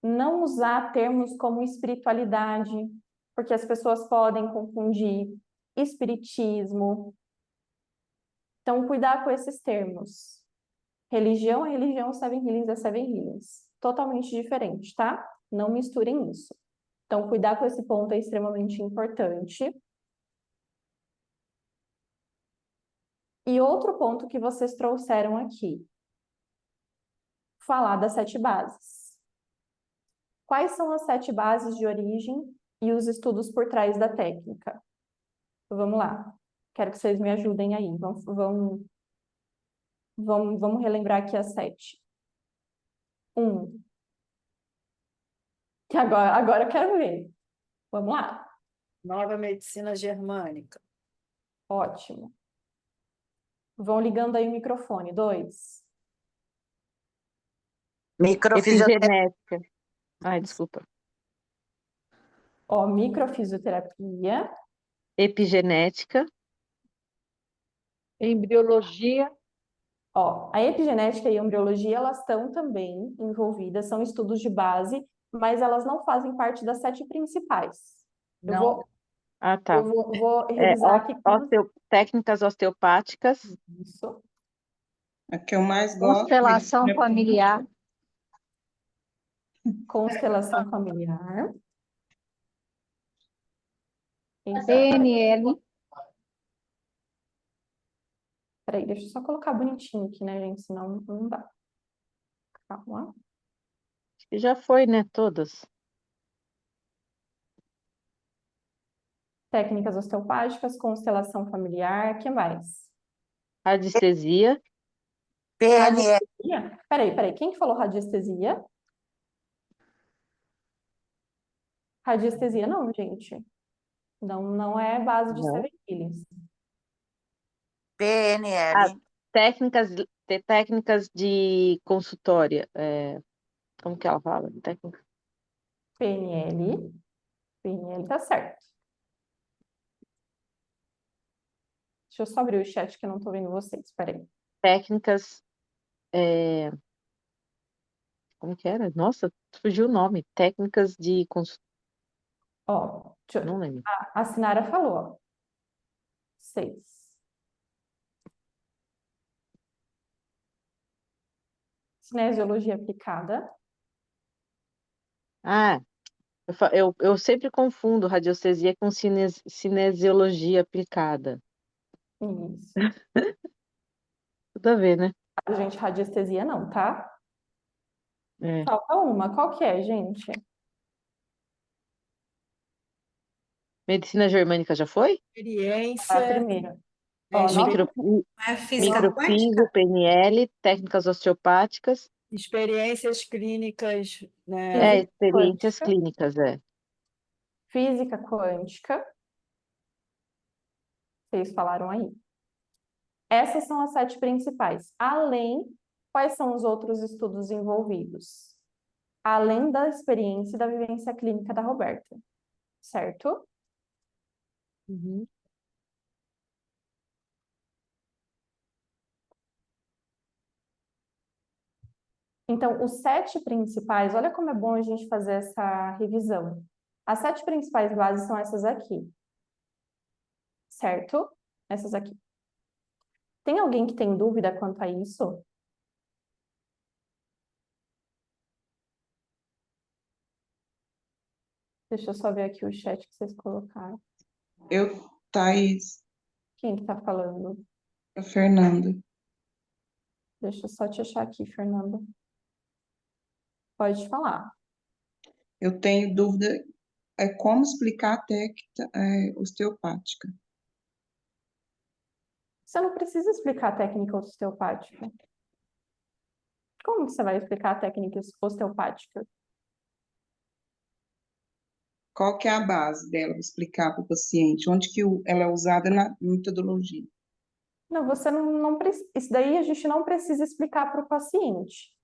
Speaker 1: Não usar termos como espiritualidade, porque as pessoas podem confundir espiritismo. Então, cuidar com esses termos. Religião é religião, Seven Healings é Seven Healings. Totalmente diferente, tá? Não misturem isso. Então, cuidar com esse ponto é extremamente importante. E outro ponto que vocês trouxeram aqui. Falar das 7 bases. Quais são as 7 bases de origem e os estudos por trás da técnica? Vamos lá. Quero que vocês me ajudem aí. Vamos relembrar aqui as 7. 1. Que agora eu quero ver. Vamos lá.
Speaker 5: Nova medicina germânica.
Speaker 1: Ótimo. Vão ligando aí o microfone. 2.
Speaker 9: Microfisioterapia.
Speaker 3: Epigenética. Ai, desculpa.
Speaker 1: Ó, microfisioterapia.
Speaker 3: Epigenética.
Speaker 2: Embriologia.
Speaker 1: Ó, a epigenética e a embriologia, elas estão também envolvidas, são estudos de base, mas elas não fazem parte das 7 principais.
Speaker 2: Não.
Speaker 3: Ah, tá.
Speaker 1: Eu vou revisar aqui.
Speaker 3: Técnicas osteopáticas.
Speaker 1: Isso.
Speaker 6: A que eu mais gosto.
Speaker 2: Constelação familiar.
Speaker 1: Constelação familiar. Exato.
Speaker 2: PNL.
Speaker 1: Peraí, deixa eu só colocar bonitinho aqui, né, gente? Senão não dá. Calma.
Speaker 3: Já foi, né? Todas.
Speaker 1: Técnicas osteopáticas, constelação familiar, o que mais?
Speaker 3: Radiestesia.
Speaker 9: PNL.
Speaker 1: Radiestesia? Peraí, quem que falou radiestesia? Radiestesia não, gente. Não é base de
Speaker 3: Não.
Speaker 1: Seven Healings.
Speaker 9: PNL.
Speaker 3: Técnicas de consultória. Como que ela fala? Técnica.
Speaker 1: PNL. PNL tá certo. Deixa eu só abrir o chat que eu não tô vendo vocês. Espera aí.
Speaker 3: Técnicas. Como que era? Nossa, fugiu o nome. Técnicas de
Speaker 1: Ó,
Speaker 3: não lembro.
Speaker 1: a Sinara falou, ó. 6. Cinesiologia aplicada.
Speaker 3: Ah, eu sempre confundo radiestesia com cinesiologia aplicada.
Speaker 1: Isso.
Speaker 3: Tudo a ver, né?
Speaker 1: Gente, radiestesia não, tá?
Speaker 3: É.
Speaker 1: Falta uma. Qual que é, gente?
Speaker 3: Medicina germânica já foi?
Speaker 1: A
Speaker 5: Experiência,
Speaker 1: primeira. Ó,
Speaker 4: É física
Speaker 3: Microfísio,
Speaker 4: quântica?
Speaker 3: PNL, técnicas osteopáticas,
Speaker 5: experiências clínicas, né?
Speaker 3: experiências
Speaker 1: quântica.
Speaker 3: clínicas,
Speaker 1: Física quântica. Vocês falaram aí. Essas são as 7 principais. Além, quais são os outros estudos envolvidos? Além da experiência e da vivência clínica da Roberta, certo?
Speaker 3: Uhum.
Speaker 1: Então, os 7 principais, olha como é bom a gente fazer essa revisão. As 7 principais bases são essas aqui, certo? Essas aqui. Tem alguém que tem dúvida quanto a isso? Deixa eu só ver aqui o chat que vocês colocaram.
Speaker 6: Thaís,
Speaker 1: Quem que tá falando?
Speaker 6: a Fernanda.
Speaker 1: Deixa eu só te achar aqui, Fernanda. Pode falar.
Speaker 6: Eu tenho dúvida, como explicar a técnica osteopática.
Speaker 1: Você não precisa explicar a técnica osteopática. Como que você vai explicar a técnica osteopática?
Speaker 6: Qual que é a base dela, explicar para o paciente, onde que ela é usada na metodologia.
Speaker 1: Não, você não precisa. Isso daí a gente não precisa explicar para o paciente,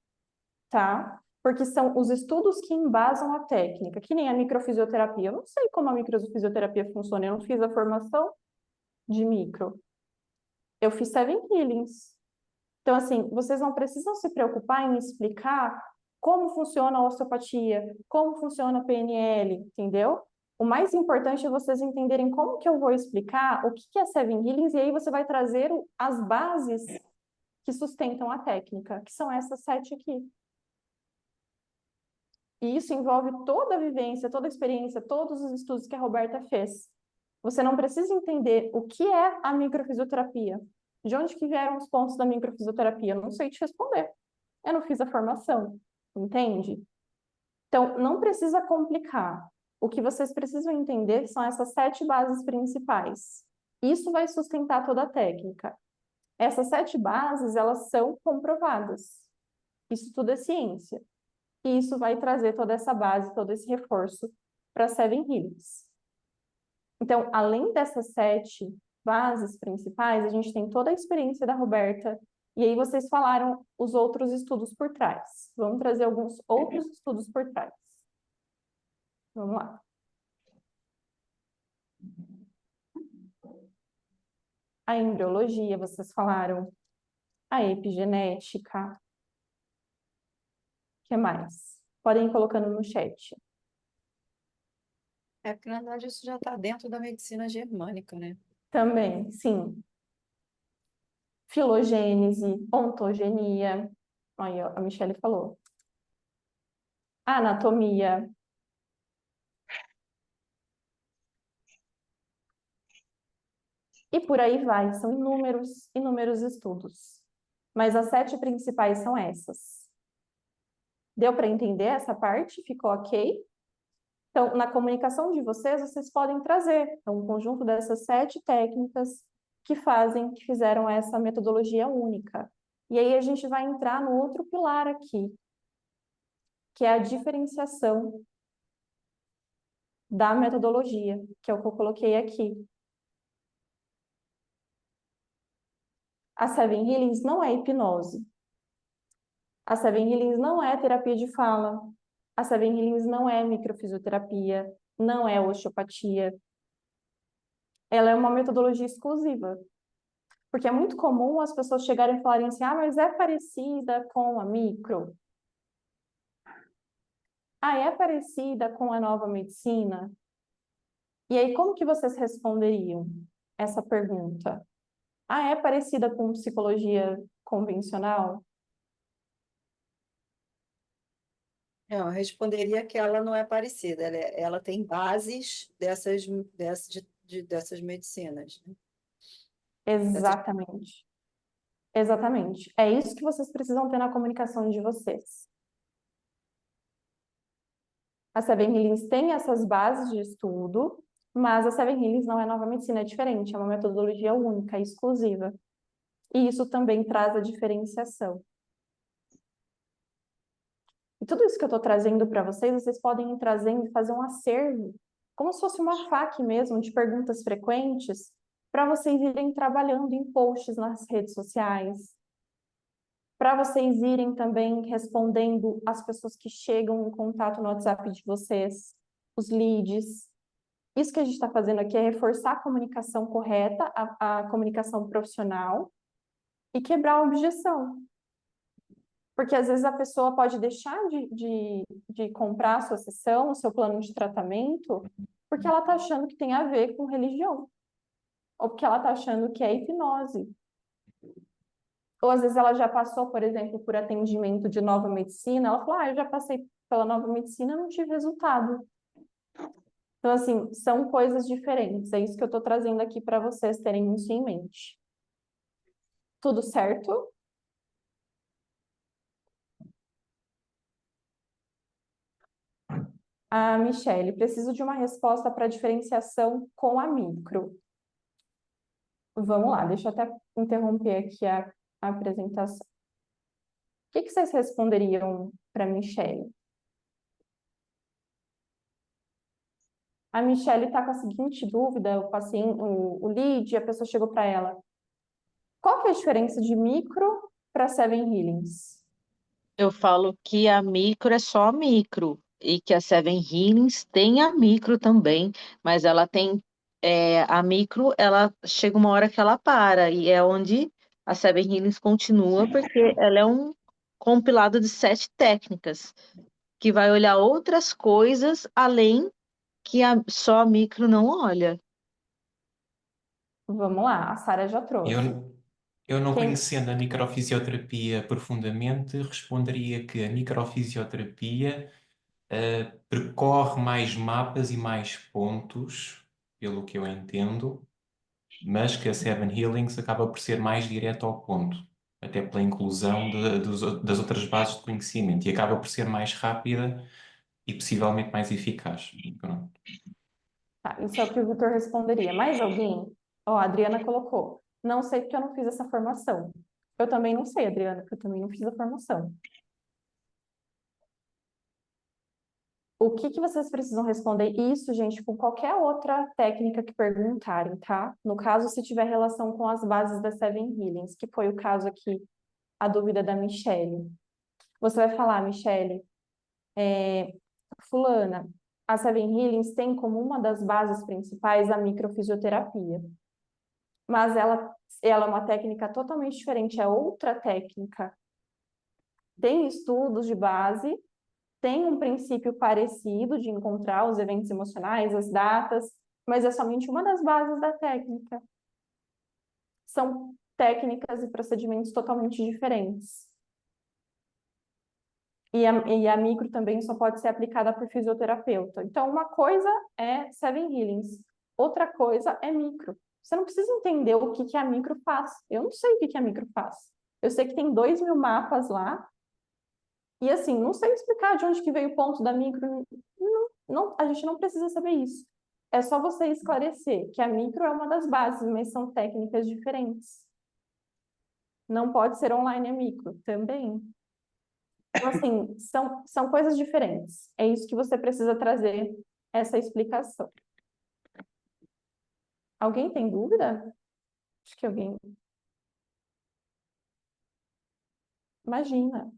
Speaker 1: tá? Porque são os estudos que embasam a técnica, que nem a microfisioterapia. Eu não sei como a microfisioterapia funciona, eu não fiz a formação de micro. Eu fiz 7 Healings. Então, assim, vocês não precisam se preocupar em explicar como funciona a osteopatia, como funciona a PNL, entendeu? O mais importante é vocês entenderem como que eu vou explicar o que é 7 Healings, e aí você vai trazer as bases que sustentam a técnica, que são essas 7 aqui. E isso envolve toda a vivência, toda a experiência, todos os estudos que a Roberta fez. Você não precisa entender o que é a microfisioterapia. De onde que vieram os pontos da microfisioterapia? Eu não sei te responder. Eu não fiz a formação, entende? Então, não precisa complicar. O que vocês precisam entender são essas 7 bases principais. Isso vai sustentar toda a técnica. Essas 7 bases, elas são comprovadas. Isso tudo é ciência. E isso vai trazer toda essa base, todo esse reforço para 7 Healings. Então, além dessas 7 bases principais, a gente tem toda a experiência da Roberta, e aí vocês falaram os outros estudos por trás. Vamos trazer alguns outros estudos por trás. Vamos lá. A embriologia, vocês falaram. A epigenética. O que mais? Podem ir colocando no chat.
Speaker 5: Porque, na verdade, isso já está dentro da medicina germânica, né?
Speaker 1: Também, sim. Filogênese, ontogenia. Aí, ó, a Michelle falou. Anatomia. E por aí vai, são inúmeros, inúmeros estudos. Mas as 7 principais são essas. Deu para entender essa parte? Ficou ok? Então, na comunicação de vocês, vocês podem trazer um conjunto dessas 7 técnicas que fizeram essa metodologia única. E aí a gente vai entrar no outro pilar aqui, que é a diferenciação da metodologia, que é o que eu coloquei aqui. A 7 Healings não é hipnose. A Seven Healings não é terapia de fala. A Seven Healings não é microfisioterapia, não é osteopatia. Ela é uma metodologia exclusiva. Porque é muito comum as pessoas chegarem e falarem assim, mas é parecida com a micro. É parecida com a nova medicina? E aí, como que vocês responderiam essa pergunta? É parecida com psicologia convencional?
Speaker 5: Eu responderia que ela não é parecida, ela tem bases dessas medicinas, né?
Speaker 1: Exatamente. Exatamente. É isso que vocês precisam ter na comunicação de vocês. A Seven Healings tem essas bases de estudo, mas a Seven Healings não é nova medicina, é diferente, é uma metodologia única, exclusiva. E isso também traz a diferenciação. E tudo isso que eu estou trazendo para vocês, vocês podem ir trazendo e fazer um acervo, como se fosse uma FAQ mesmo, de perguntas frequentes, para vocês irem trabalhando em posts nas redes sociais, para vocês irem também respondendo as pessoas que chegam em contato no WhatsApp de vocês, os leads. Isso que a gente está fazendo aqui é reforçar a comunicação correta, a comunicação profissional e quebrar a objeção. Porque às vezes a pessoa pode deixar de comprar a sua sessão, o seu plano de tratamento, porque ela está achando que tem a ver com religião. Ou porque ela está achando que é hipnose. Ou às vezes ela já passou, por exemplo, por atendimento de nova medicina, ela falou, eu já passei pela nova medicina e não tive resultado. Então, assim, são coisas diferentes. É isso que eu estou trazendo aqui para vocês terem isso em mente. Tudo certo? Michele, preciso de uma resposta para diferenciação com a micro. Vamos lá, deixa eu até interromper aqui a apresentação. O que vocês responderiam para a Michele? A Michele está com a seguinte dúvida, o lead, a pessoa chegou para ela. Qual que é a diferença de micro para Seven Healings?
Speaker 3: Eu falo que a micro é só a micro e que a Seven Healings tem a micro também, mas ela tem a micro, ela chega uma hora que ela para e é onde a Seven Healings continua porque ela é um compilado de 7 técnicas que vai olhar outras coisas além que só a micro não olha.
Speaker 1: Vamos lá, a Sara já trouxe.
Speaker 8: Eu não
Speaker 1: Quem-
Speaker 8: conhecendo a microfisioterapia profundamente, responderia que a microfisioterapia percorre mais mapas e mais pontos, pelo que eu entendo, mas que a Seven Healings acaba por ser mais direto ao ponto, até pela inclusão das outras bases de conhecimento, e acaba por ser mais rápida e possivelmente mais eficaz. Pronto.
Speaker 1: Tá, isso é o que o Vitor responderia. Mais alguém? A Adriana colocou. Não sei porque eu não fiz essa formação. Eu também não sei, Adriana, porque eu também não fiz a formação. O que vocês precisam responder isso, gente, com qualquer outra técnica que perguntarem, tá? No caso, se tiver relação com as bases da Seven Healings, que foi o caso aqui, a dúvida da Michelle. Você vai falar, Michelle, fulana, a Seven Healings tem como uma das bases principais a microfisioterapia. Mas ela é uma técnica totalmente diferente, é outra técnica. Tem estudos de base, tem um princípio parecido de encontrar os eventos emocionais, as datas, mas é somente uma das bases da técnica. São técnicas e procedimentos totalmente diferentes. E a micro também só pode ser aplicada por fisioterapeuta. Então, uma coisa é Seven Healings, outra coisa é micro. Você não precisa entender o que a micro faz. Eu não sei o que a micro faz. Eu sei que tem 2.000 mapas lá. E assim, não sei explicar de onde que veio o ponto da micro. Não, a gente não precisa saber isso. É só você esclarecer que a micro é uma das bases, mas são técnicas diferentes. Não pode ser online a micro também. Então, assim, são coisas diferentes. É isso que você precisa trazer, essa explicação. Alguém tem dúvida? Acho que alguém. Imagina.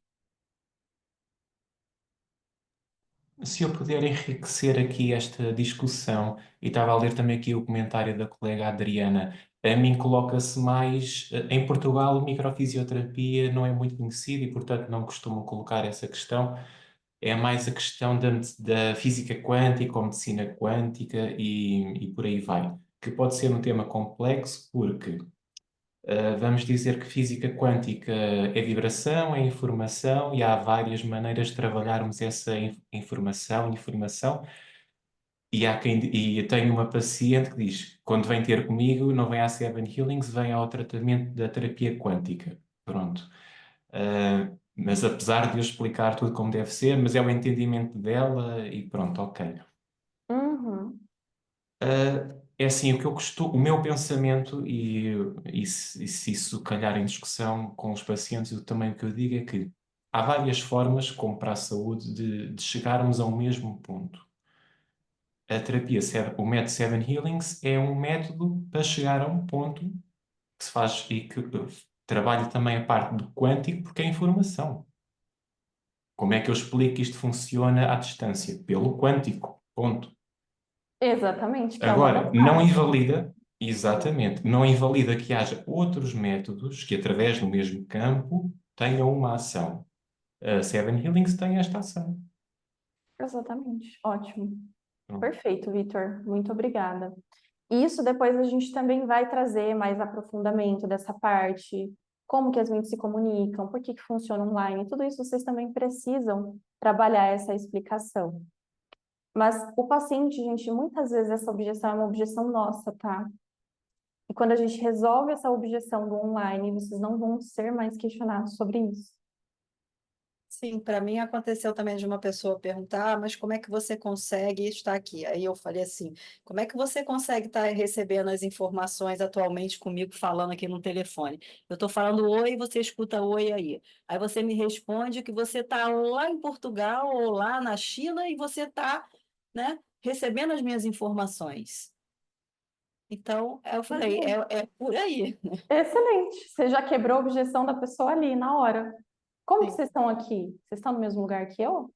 Speaker 8: Se eu puder enriquecer aqui esta discussão, e estava a ler também aqui o comentário da colega Adriana, a mim coloca-se mais, em Portugal, microfisioterapia não é muito conhecida e, portanto, não costumam colocar essa questão. É mais a questão da física quântica ou medicina quântica e por aí vai, que pode ser um tema complexo porque vamos dizer que física quântica é vibração, é informação e há várias maneiras de trabalharmos essa informação. E eu tenho uma paciente que diz, quando vem ter comigo, não vem à Seven Healings, vem ao tratamento da terapia quântica. Pronto. Mas apesar de eu explicar tudo como deve ser, mas é o entendimento dela e pronto, ok.
Speaker 1: Uhum.
Speaker 8: É assim, o meu pensamento, e se isso calhar em discussão com os pacientes, também o que eu digo é que há várias formas, como para a saúde, de chegarmos a um mesmo ponto. A terapia, o método Seven Healings é um método para chegar a um ponto que se faz e que trabalha também a parte do quântico, porque é informação. Como é que eu explico que isto funciona à distância? Pelo quântico, ponto.
Speaker 1: Exatamente, que é uma
Speaker 8: Agora,
Speaker 1: das
Speaker 8: não
Speaker 1: partes.
Speaker 8: invalida, exatamente, não invalida que haja outros métodos que, através do mesmo campo, tenham uma ação. A Seven Healings tem esta ação.
Speaker 1: Exatamente, ótimo.
Speaker 8: Pronto.
Speaker 1: Perfeito, Vitor, muito obrigada. Isso depois a gente também vai trazer mais aprofundamento dessa parte, como que as mentes se comunicam, por que que funciona online, tudo isso vocês também precisam trabalhar essa explicação. Mas o paciente, gente, muitas vezes essa objeção é uma objeção nossa, tá? E quando a gente resolve essa objeção do online, vocês não vão ser mais questionados sobre isso.
Speaker 5: Sim, para mim aconteceu também de uma pessoa perguntar, mas como é que você consegue estar aqui? Aí eu falei assim, como é que você consegue estar recebendo as informações atualmente comigo falando aqui no telefone? Eu estou falando oi, você escuta oi aí. Aí você me responde que você está lá em Portugal ou lá na China e você está, né, recebendo as minhas informações. Então, eu falei, é por aí.
Speaker 1: Excelente, você já quebrou a objeção da pessoa ali, na hora. Como que
Speaker 5: Sim.
Speaker 1: vocês estão aqui? Vocês estão no mesmo lugar que eu?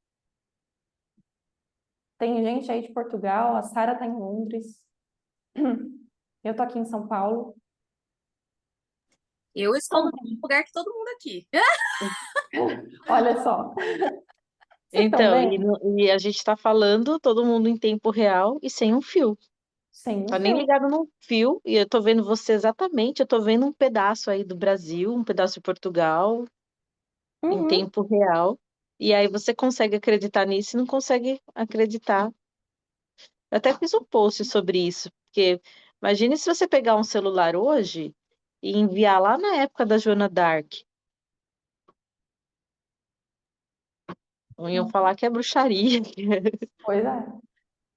Speaker 1: Tem gente aí de Portugal, a Sara está em Londres. Eu tô aqui em São Paulo.
Speaker 10: Eu estou no
Speaker 1: Como?
Speaker 10: mesmo lugar que todo mundo aqui.
Speaker 1: Olha só. Vocês estão
Speaker 3: Então,
Speaker 1: bem?
Speaker 3: e a gente está falando todo mundo em tempo real e sem um fio.
Speaker 1: Sem um
Speaker 3: Tá nem
Speaker 1: fio.
Speaker 3: ligado no fio, e eu tô vendo você exatamente, eu tô vendo um pedaço aí do Brasil, um pedaço de Portugal, em
Speaker 1: Uhum.
Speaker 3: tempo real. E aí você consegue acreditar nisso e não consegue acreditar. Eu até fiz um post sobre isso, porque imagine se você pegar um celular hoje e enviar lá na época da Joana d'Arc. Iam falar que é bruxaria,
Speaker 1: Pois é.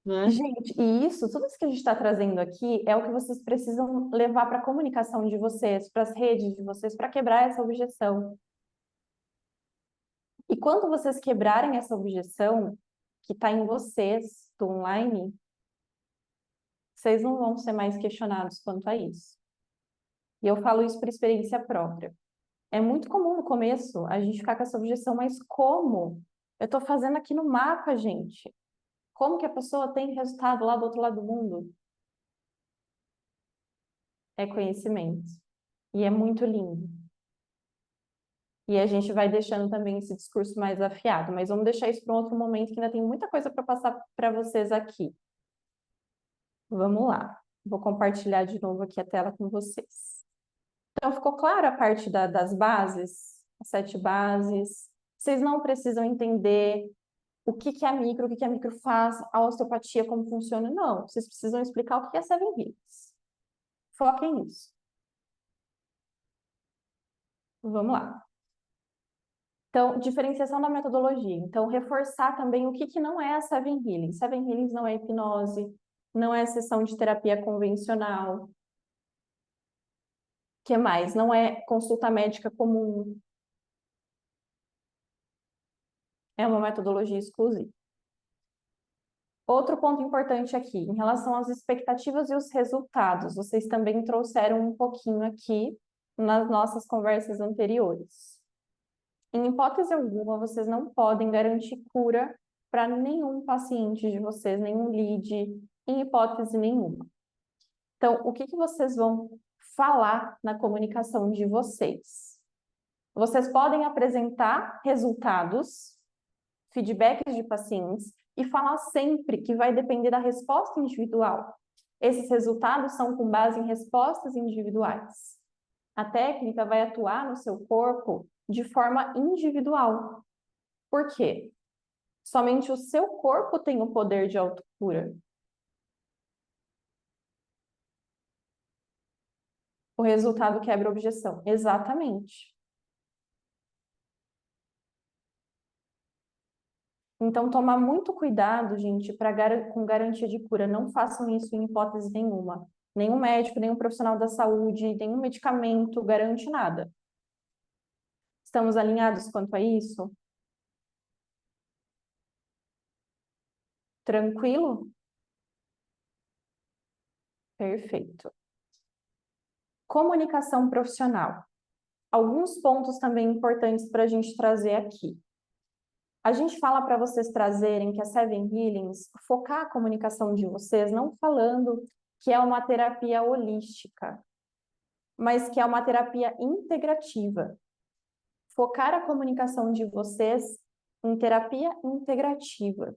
Speaker 3: né?
Speaker 1: Gente, e isso, tudo isso que a gente está trazendo aqui é o que vocês precisam levar para a comunicação de vocês, para as redes de vocês, para quebrar essa objeção. E quando vocês quebrarem essa objeção que está em vocês, do online, vocês não vão ser mais questionados quanto a isso. E eu falo isso por experiência própria. É muito comum no começo a gente ficar com essa objeção, mas como? Eu estou fazendo aqui no mapa, gente. Como que a pessoa tem resultado lá do outro lado do mundo? É conhecimento. E é muito lindo. E a gente vai deixando também esse discurso mais afiado, mas vamos deixar isso para um outro momento que ainda tem muita coisa para passar para vocês aqui. Vamos lá. Vou compartilhar de novo aqui a tela com vocês. Então, ficou clara a parte das bases, as 7 bases. Vocês não precisam entender o que é a micro faz, a osteopatia, como funciona. Não, vocês precisam explicar o que é Seven Healings. Foquem nisso. Vamos lá. Então, diferenciação da metodologia. Então, reforçar também o que não é a Seven Healings. Seven Healings não é hipnose, não é sessão de terapia convencional. O que mais? Não é consulta médica comum. É uma metodologia exclusiva. Outro ponto importante aqui, em relação às expectativas e os resultados, vocês também trouxeram um pouquinho aqui nas nossas conversas anteriores. Em hipótese alguma, vocês não podem garantir cura para nenhum paciente de vocês, nenhum lead, em hipótese nenhuma. Então, o que vocês vão falar na comunicação de vocês? Vocês podem apresentar resultados, feedbacks de pacientes e falar sempre que vai depender da resposta individual. Esses resultados são com base em respostas individuais. A técnica vai atuar no seu corpo de forma individual. Por quê? Somente o seu corpo tem o poder de autocura. O resultado quebra a objeção. Exatamente. Então, tomar muito cuidado, gente, com garantia de cura. Não façam isso em hipótese nenhuma. Nenhum médico, nenhum profissional da saúde, nenhum medicamento garante nada. Estamos alinhados quanto a isso? Tranquilo? Perfeito. Comunicação profissional. Alguns pontos também importantes para a gente trazer aqui. A gente fala para vocês trazerem que a Seven Healings focar a comunicação de vocês, não falando que é uma terapia holística, mas que é uma terapia integrativa. Focar a comunicação de vocês em terapia integrativa.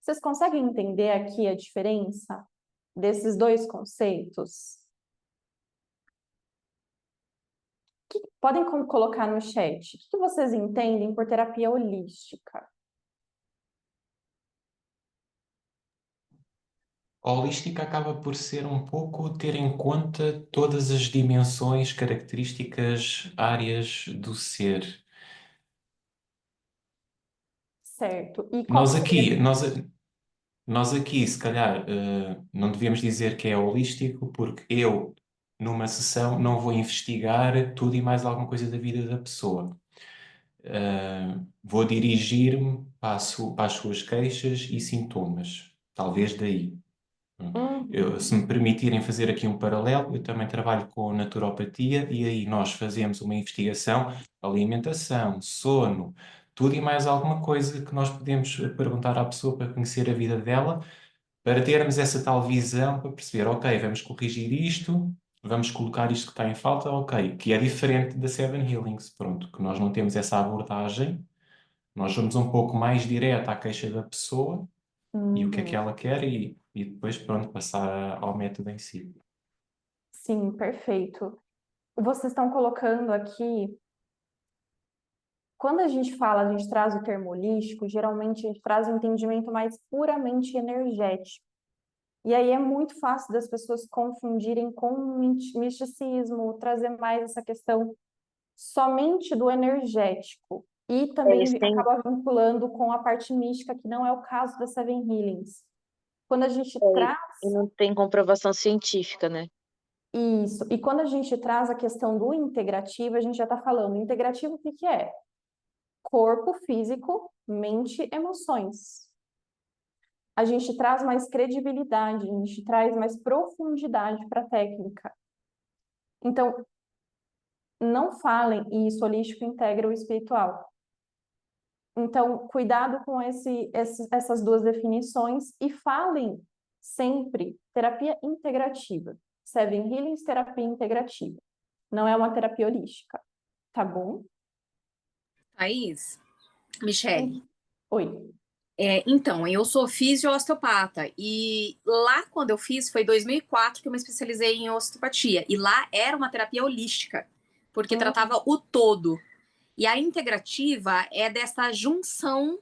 Speaker 1: Vocês conseguem entender aqui a diferença desses dois conceitos? Podem colocar no chat. O que vocês entendem por terapia holística?
Speaker 8: A holística acaba por ser um pouco ter em conta todas as dimensões, características, áreas do ser.
Speaker 1: Certo. E
Speaker 8: Nós aqui, se calhar, não devíamos dizer que é holístico, porque eu, numa sessão, não vou investigar tudo e mais alguma coisa da vida da pessoa. Vou dirigir-me para as suas queixas e sintomas. Talvez daí. Se me permitirem fazer aqui um paralelo, eu também trabalho com naturopatia e aí nós fazemos uma investigação, alimentação, sono, tudo e mais alguma coisa que nós podemos perguntar à pessoa para conhecer a vida dela, para termos essa tal visão, para perceber, ok, vamos corrigir isto, vamos colocar isto que está em falta, ok, que é diferente da Seven Healings, pronto, que nós não temos essa abordagem, nós vamos um pouco mais direto à queixa da pessoa e o que é que ela quer e depois, pronto, passar ao método em si.
Speaker 1: Sim, perfeito. Vocês estão colocando aqui, quando a gente fala, a gente traz o termo holístico, geralmente a gente traz um entendimento mais puramente energético. E aí é muito fácil das pessoas confundirem com misticismo, trazer mais essa questão somente do energético. E também acaba vinculando com a parte mística, que não é o caso da Seven Healings. Quando a gente traz...
Speaker 3: E não tem comprovação científica, né?
Speaker 1: Isso. E quando a gente traz a questão do integrativo, a gente já está falando. Integrativo, o que que é? Corpo, físico, mente, emoções. A gente traz mais credibilidade, a gente traz mais profundidade para a técnica. Então, não falem isso, holístico integra o espiritual. Então, cuidado com essas duas definições e falem sempre terapia integrativa. Seven Healings, terapia integrativa. Não é uma terapia holística, tá bom?
Speaker 10: Thaís, Michele.
Speaker 1: Oi.
Speaker 10: Então, eu sou fisio-osteopata e lá quando eu fiz, foi em 2004 que eu me especializei em osteopatia. E lá era uma terapia holística, porque tratava o todo. E a integrativa é dessa junção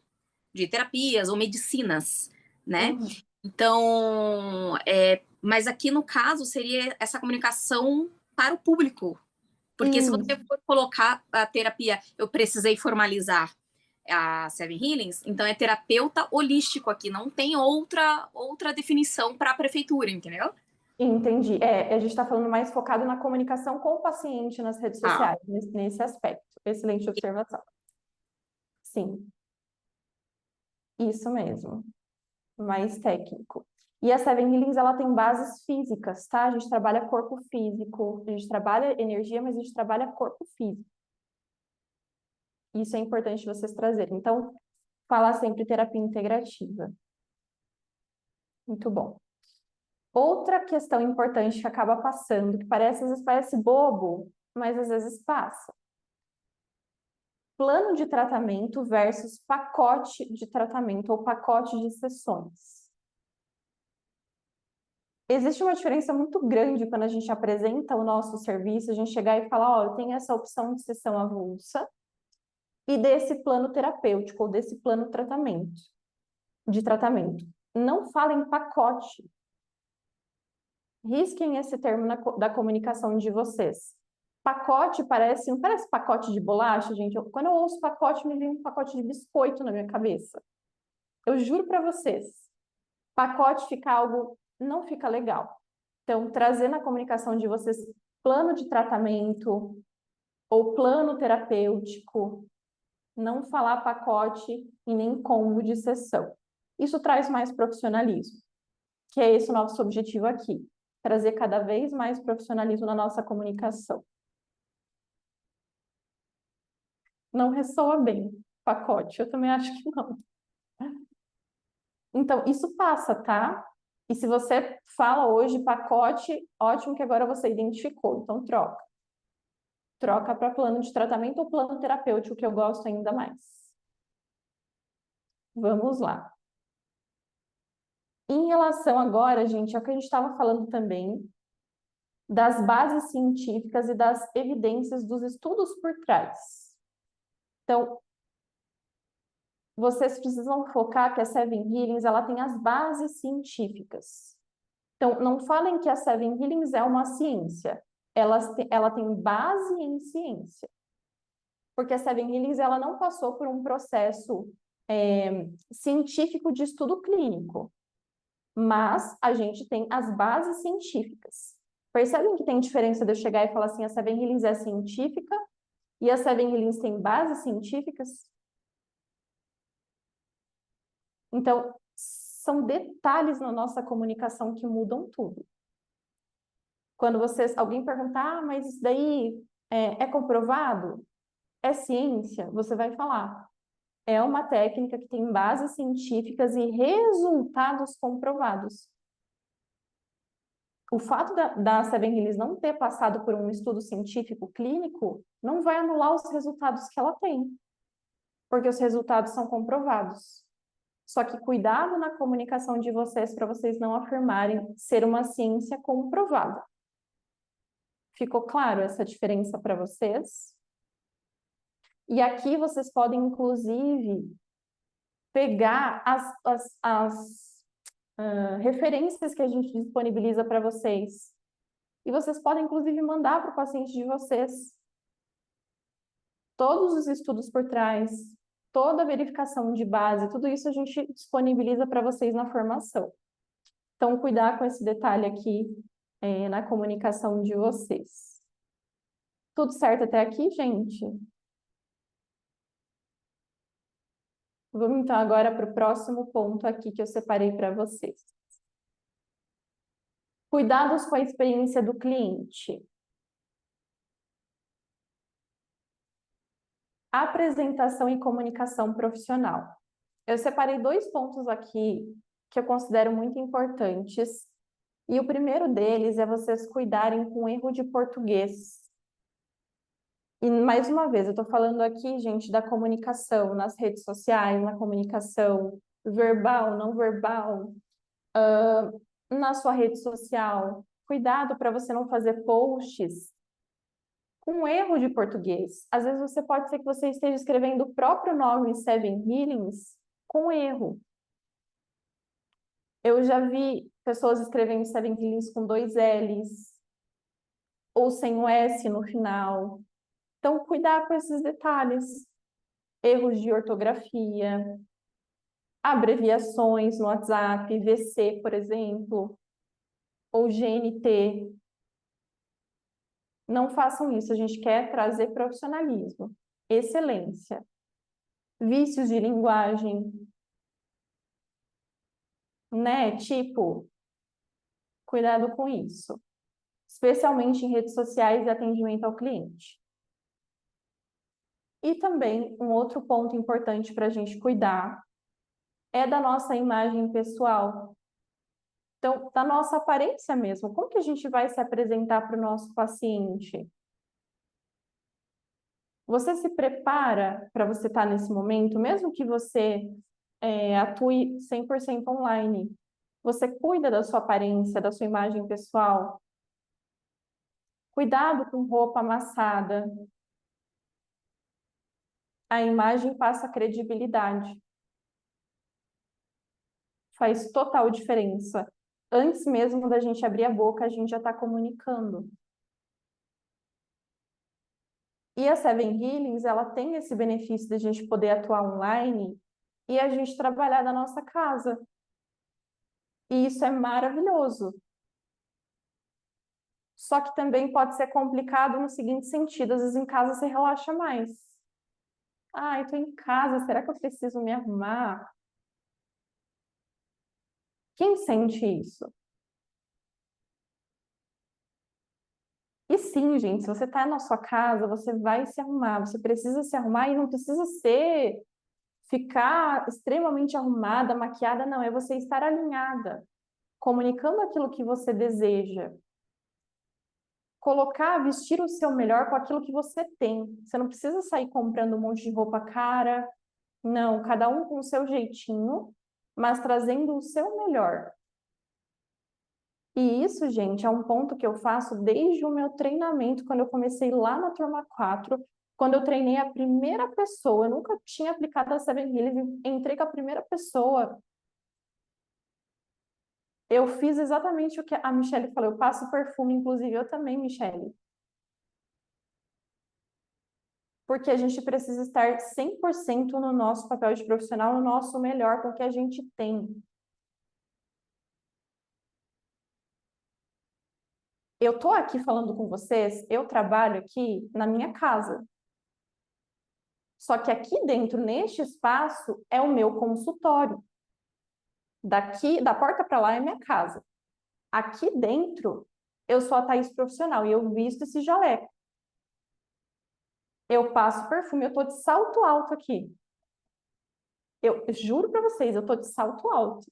Speaker 10: de terapias ou medicinas, né? Então, mas aqui no caso seria essa comunicação para o público. Porque se você for colocar a terapia, eu precisei formalizar a Seven Healings, então é terapeuta holístico aqui, não tem outra definição para a prefeitura, entendeu?
Speaker 1: Entendi. A gente está falando mais focado na comunicação com o paciente nas redes sociais, nesse aspecto. Excelente observação. Sim. Isso mesmo. Mais técnico. E a Seven Healings, ela tem bases físicas, tá? A gente trabalha corpo físico, a gente trabalha energia, mas a gente trabalha corpo físico. Isso é importante vocês trazerem. Então, Falar sempre terapia integrativa. Muito bom. Outra questão importante que acaba passando, que às vezes parece bobo, mas às vezes passa. Plano de tratamento versus pacote de tratamento ou pacote de sessões. Existe uma diferença muito grande quando a gente apresenta o nosso serviço, a gente chegar e falar, ó, eu tenho essa opção de sessão avulsa e desse plano terapêutico ou desse plano de tratamento. Não fala em pacote. Risquem esse termo da comunicação de vocês. Pacote não parece pacote de bolacha, gente? Quando eu ouço pacote, me vem um pacote de biscoito na minha cabeça. Eu juro para vocês, pacote não fica legal. Então, trazer na comunicação de vocês plano de tratamento ou plano terapêutico, não falar pacote e nem combo de sessão. Isso traz mais profissionalismo, que é esse o nosso objetivo aqui, trazer cada vez mais profissionalismo na nossa comunicação. Não ressoa bem, pacote, eu também acho que não. Então, isso passa, tá? E se você fala hoje pacote, ótimo que agora você identificou, então troca. Troca para plano de tratamento ou plano terapêutico, que eu gosto ainda mais. Vamos lá. Em relação agora, gente, é o que a gente estava falando também, das bases científicas e das evidências dos estudos por trás. Então, vocês precisam focar que a Seven Healings, ela tem as bases científicas. Então, não falem que a Seven Healings é uma ciência. Ela tem base em ciência. Porque a Seven Healings, ela não passou por um processo científico de estudo clínico. Mas a gente tem as bases científicas. Percebem que tem diferença de eu chegar e falar assim, a Seven Healings é científica e a Seven Healings tem bases científicas? Então, são detalhes na nossa comunicação que mudam tudo. Quando alguém perguntar, mas isso daí é comprovado? É ciência? Você vai falar. É uma técnica que tem bases científicas e resultados comprovados. O fato da Seven Healings não ter passado por um estudo científico clínico não vai anular os resultados que ela tem, porque os resultados são comprovados. Só que cuidado na comunicação de vocês para vocês não afirmarem ser uma ciência comprovada. Ficou claro essa diferença para vocês? E aqui vocês podem, inclusive, pegar as referências que a gente disponibiliza para vocês. E vocês podem, inclusive, mandar para o paciente de vocês todos os estudos por trás, toda a verificação de base, tudo isso a gente disponibiliza para vocês na formação. Então, cuidar com esse detalhe aqui na comunicação de vocês. Tudo certo até aqui, gente? Vamos então agora para o próximo ponto aqui que eu separei para vocês. Cuidados com a experiência do cliente. Apresentação e comunicação profissional. Eu separei 2 pontos aqui que eu considero muito importantes. E o primeiro deles é vocês cuidarem com erro de português. E, mais uma vez, eu estou falando aqui, gente, da comunicação nas redes sociais, na comunicação verbal, não verbal, na sua rede social. Cuidado para você não fazer posts com erro de português. Às vezes pode ser que você esteja escrevendo o próprio nome Seven Healings com erro. Eu já vi pessoas escrevendo Seven Healings com 2 L's ou sem o S no final. Então, cuidar com esses detalhes. Erros de ortografia, abreviações no WhatsApp, VC, por exemplo, ou GNT. Não façam isso, a gente quer trazer profissionalismo, excelência. Vícios de linguagem, né? Tipo, cuidado com isso. Especialmente em redes sociais e atendimento ao cliente. E também um outro ponto importante para a gente cuidar é da nossa imagem pessoal. Então, da nossa aparência mesmo. Como que a gente vai se apresentar para o nosso paciente? Você se prepara para você estar nesse momento, mesmo que você atue 100% online? Você cuida da sua aparência, da sua imagem pessoal? Cuidado com roupa amassada. A imagem passa credibilidade. Faz total diferença. Antes mesmo da gente abrir a boca, a gente já está comunicando. E a Seven Healings, ela tem esse benefício de a gente poder atuar online e a gente trabalhar da nossa casa. E isso é maravilhoso. Só que também pode ser complicado no seguinte sentido, às vezes em casa você relaxa mais. Ah, eu tô em casa, será que eu preciso me arrumar? Quem sente isso? E sim, gente, se você está na sua casa, você vai se arrumar, você precisa se arrumar e não precisa ficar extremamente arrumada, maquiada, não, é você estar alinhada, comunicando aquilo que você deseja. Colocar, vestir o seu melhor com aquilo que você tem. Você não precisa sair comprando um monte de roupa cara, não, cada um com o seu jeitinho, mas trazendo o seu melhor. E isso, gente, é um ponto que eu faço desde o meu treinamento, quando eu comecei lá na turma 4, quando eu treinei a primeira pessoa. Eu nunca tinha aplicado a Seven Healings, entrei com a primeira pessoa. Eu fiz exatamente o que a Michelle falou, eu passo perfume, inclusive eu também, Michelle. Porque a gente precisa estar 100% no nosso papel de profissional, no nosso melhor, com o que a gente tem. Eu tô aqui falando com vocês, eu trabalho aqui na minha casa. Só que aqui dentro, neste espaço, é o meu consultório. Daqui, da porta para lá é minha casa. Aqui dentro, eu sou a Thaís profissional e eu visto esse jaleco. Eu passo perfume, eu tô de salto alto aqui. Eu juro para vocês, eu tô de salto alto.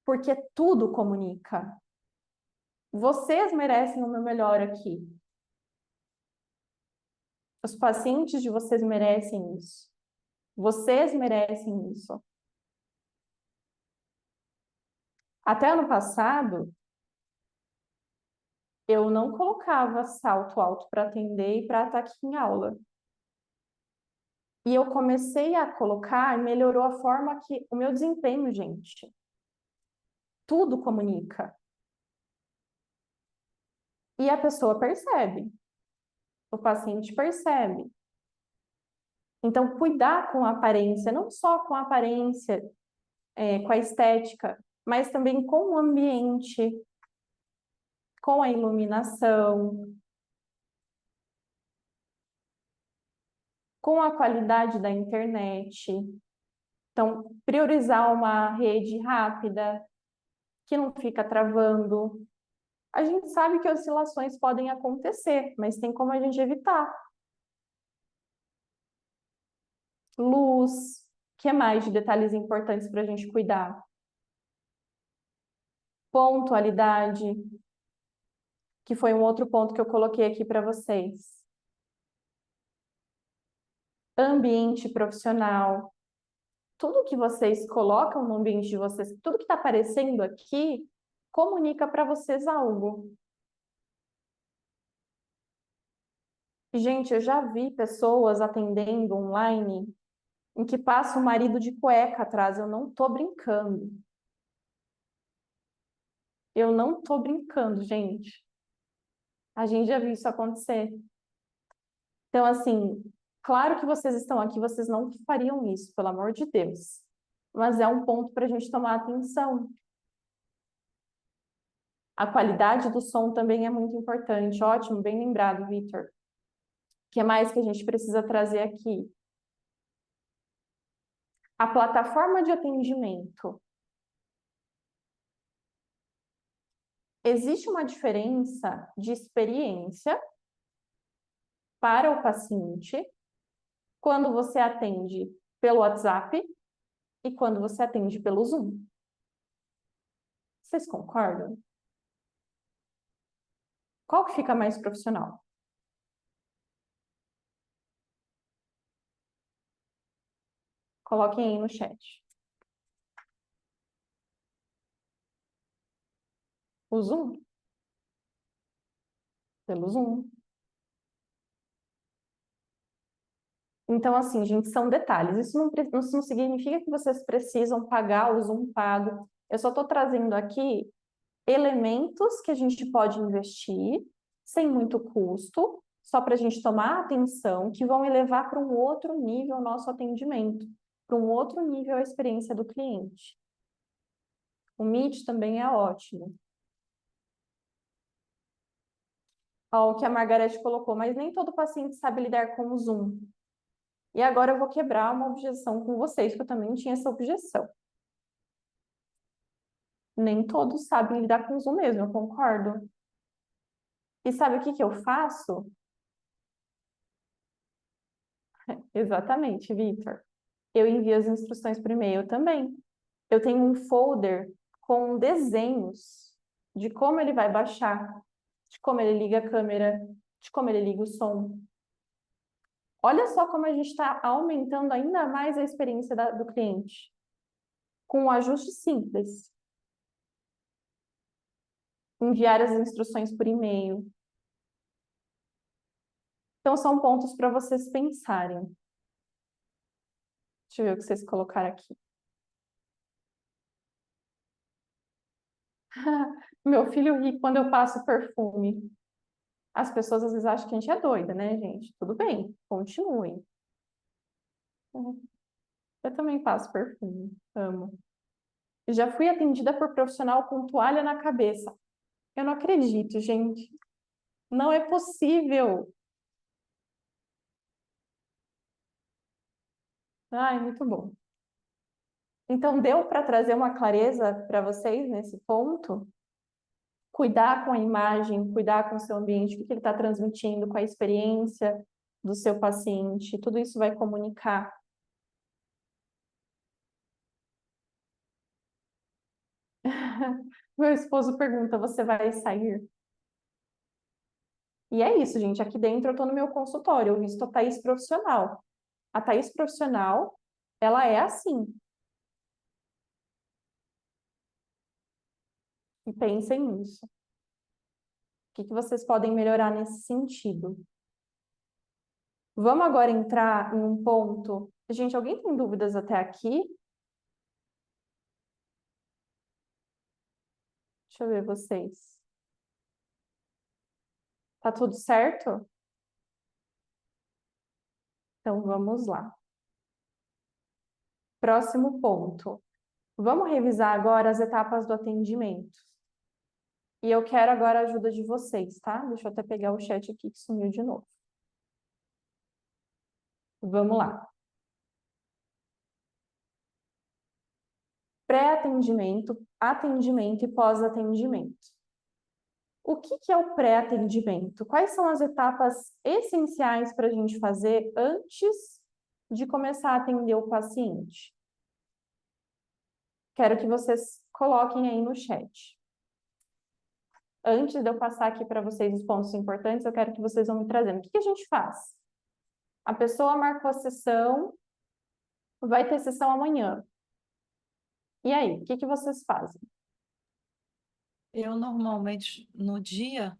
Speaker 1: Porque tudo comunica. Vocês merecem o meu melhor aqui. Os pacientes de vocês merecem isso. Vocês merecem isso. Até ano passado, eu não colocava salto alto para atender e para estar aqui em aula. E eu comecei a colocar e melhorou a forma que o meu desempenho, gente. Tudo comunica. E a pessoa percebe. O paciente percebe. Então, cuidar com a aparência, não só com a aparência, com a estética, mas também com o ambiente, com a iluminação, com a qualidade da internet. Então, priorizar uma rede rápida, que não fica travando. A gente sabe que oscilações podem acontecer, mas tem como a gente evitar. Luz, que mais de detalhes importantes para a gente cuidar? Pontualidade, que foi um outro ponto que eu coloquei aqui para vocês. Ambiente profissional. Tudo que vocês colocam no ambiente de vocês, tudo que está aparecendo aqui, comunica para vocês algo. Gente, eu já vi pessoas atendendo online em que passa o marido de cueca atrás. Eu não tô brincando. Eu não tô brincando, gente. A gente já viu isso acontecer. Então, assim, claro que vocês estão aqui, vocês não fariam isso, pelo amor de Deus. Mas é um ponto para a gente tomar atenção. A qualidade do som também é muito importante. Ótimo, bem lembrado, Vitor. O que mais que a gente precisa trazer aqui? A plataforma de atendimento. Existe uma diferença de experiência para o paciente quando você atende pelo WhatsApp e quando você atende pelo Zoom. Vocês concordam? Qual que fica mais profissional? Coloquem aí no chat. O Zoom? Pelo Zoom. Então, assim, gente, são detalhes. Isso não significa que vocês precisam pagar o Zoom pago. Eu só estou trazendo aqui elementos que a gente pode investir sem muito custo, só para a gente tomar atenção, que vão elevar para um outro nível o nosso atendimento, para um outro nível a experiência do cliente. O Meet também é ótimo. Ó, o que a Margarete colocou, mas nem todo paciente sabe lidar com o Zoom. E agora eu vou quebrar uma objeção com vocês, que eu também tinha essa objeção. Nem todos sabem lidar com o Zoom mesmo, eu concordo. E sabe o que que eu faço? Exatamente, Victor. Eu envio as instruções por e-mail também. Eu tenho um folder com desenhos de como ele vai baixar, de como ele liga a câmera, de como ele liga o som. Olha só como a gente está aumentando ainda mais a experiência do cliente. Com um ajuste simples. Enviar as instruções por e-mail. Então, são pontos para vocês pensarem. Deixa eu ver o que vocês colocaram aqui. Meu filho ri quando eu passo perfume. As pessoas às vezes acham que a gente é doida, né, gente? Tudo bem, continuem. Eu também passo perfume, amo. Já fui atendida por profissional com toalha na cabeça. Eu não acredito, gente. Não é possível. Ai, muito bom. Então, deu para trazer uma clareza para vocês nesse ponto? Cuidar com a imagem, cuidar com o seu ambiente, o que ele está transmitindo, com a experiência do seu paciente, tudo isso vai comunicar. Meu esposo pergunta, você vai sair? E é isso, gente. Aqui dentro eu estou no meu consultório, eu visto a Thaís profissional. A Thaís profissional, ela é assim. E pensem nisso. O que vocês podem melhorar nesse sentido? Vamos agora entrar em um ponto. Gente, alguém tem dúvidas até aqui? Deixa eu ver vocês. Tá tudo certo? Então vamos lá. Próximo ponto. Vamos revisar agora as etapas do atendimento. E eu quero agora a ajuda de vocês, tá? Deixa eu até pegar o chat aqui que sumiu de novo. Vamos lá. Pré-atendimento, atendimento e pós-atendimento. O que é o pré-atendimento? Quais são as etapas essenciais para a gente fazer antes de começar a atender o paciente? Quero que vocês coloquem aí no chat. Antes de eu passar aqui para vocês os pontos importantes, eu quero que vocês vão me trazendo. O que a gente faz? A pessoa marcou a sessão, vai ter sessão amanhã. E aí, o que vocês fazem?
Speaker 5: Eu normalmente, no dia,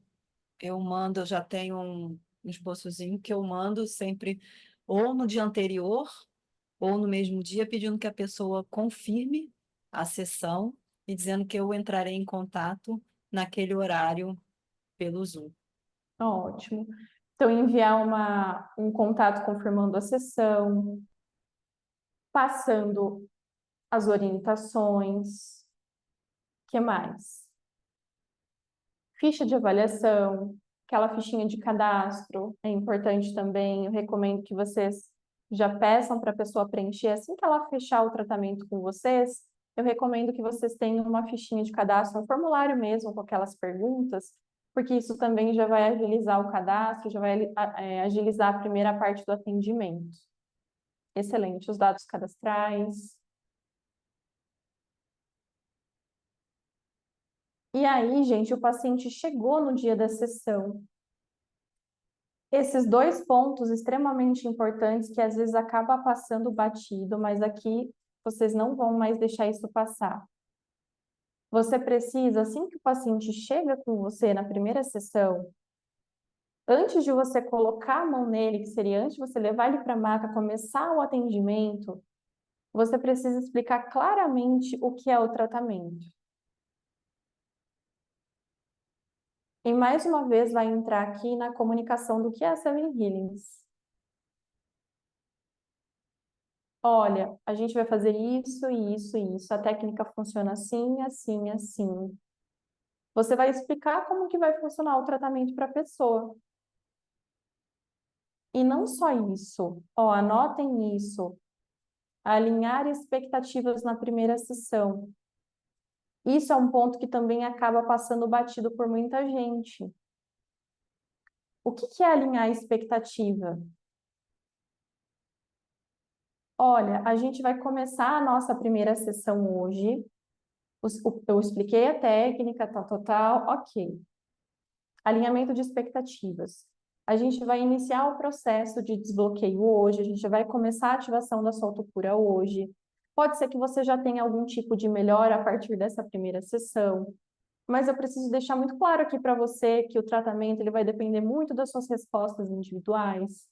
Speaker 5: eu já tenho um esboçozinho que eu mando sempre ou no dia anterior ou no mesmo dia, pedindo que a pessoa confirme a sessão e dizendo que eu entrarei em contato naquele horário pelo Zoom.
Speaker 1: Ótimo. Então, enviar um contato confirmando a sessão, passando as orientações. O que mais? Ficha de avaliação, aquela fichinha de cadastro, é importante também. Eu recomendo que vocês já peçam para a pessoa preencher. Assim que ela fechar o tratamento com vocês, eu recomendo que vocês tenham uma fichinha de cadastro, um formulário mesmo com aquelas perguntas, porque isso também já vai agilizar o cadastro, já vai agilizar a primeira parte do atendimento. Excelente. Os dados cadastrais. E aí, gente, o paciente chegou no dia da sessão. Esses dois pontos extremamente importantes que às vezes acaba passando batido, mas aqui vocês não vão mais deixar isso passar. Você precisa, assim que o paciente chega com você na primeira sessão, antes de você colocar a mão nele, que seria antes de você levar ele para a maca, começar o atendimento, você precisa explicar claramente o que é o tratamento. E mais uma vez vai entrar aqui na comunicação do que é a Seven Healings. Olha, a gente vai fazer isso, isso, isso. A técnica funciona assim, assim, assim. Você vai explicar como que vai funcionar o tratamento para a pessoa. E não só isso. Ó, anotem isso. Alinhar expectativas na primeira sessão. Isso é um ponto que também acaba passando batido por muita gente. O que é alinhar expectativa? Olha, a gente vai começar a nossa primeira sessão hoje. Eu expliquei a técnica, tal, ok. Alinhamento de expectativas. A gente vai iniciar o processo de desbloqueio hoje, a gente vai começar a ativação da sua autocura hoje. Pode ser que você já tenha algum tipo de melhora a partir dessa primeira sessão, mas eu preciso deixar muito claro aqui para você que o tratamento ele vai depender muito das suas respostas individuais.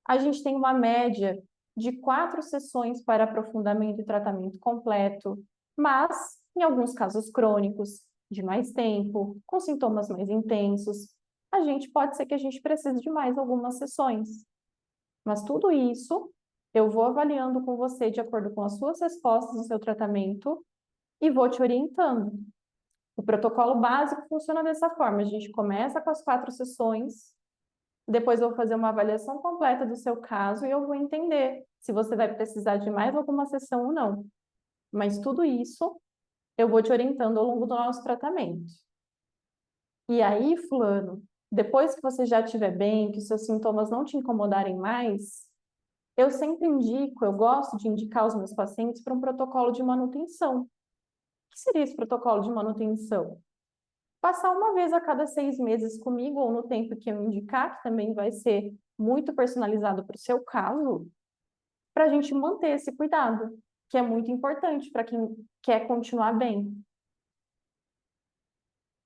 Speaker 1: A gente tem uma média de 4 sessões para aprofundamento e tratamento completo, mas, em alguns casos crônicos, de mais tempo, com sintomas mais intensos, pode ser que a gente precise de mais algumas sessões. Mas tudo isso eu vou avaliando com você de acordo com as suas respostas no seu tratamento e vou te orientando. O protocolo básico funciona dessa forma: a gente começa com as 4 sessões, depois eu vou fazer uma avaliação completa do seu caso e eu vou entender se você vai precisar de mais alguma sessão ou não. Mas tudo isso eu vou te orientando ao longo do nosso tratamento. E aí, fulano, depois que você já estiver bem, que os seus sintomas não te incomodarem mais, eu sempre indico, eu gosto de indicar os meus pacientes para um protocolo de manutenção. O que seria esse protocolo de manutenção? Passar uma vez a cada 6 meses comigo, ou no tempo que eu indicar, que também vai ser muito personalizado para o seu caso, para a gente manter esse cuidado, que é muito importante para quem quer continuar bem.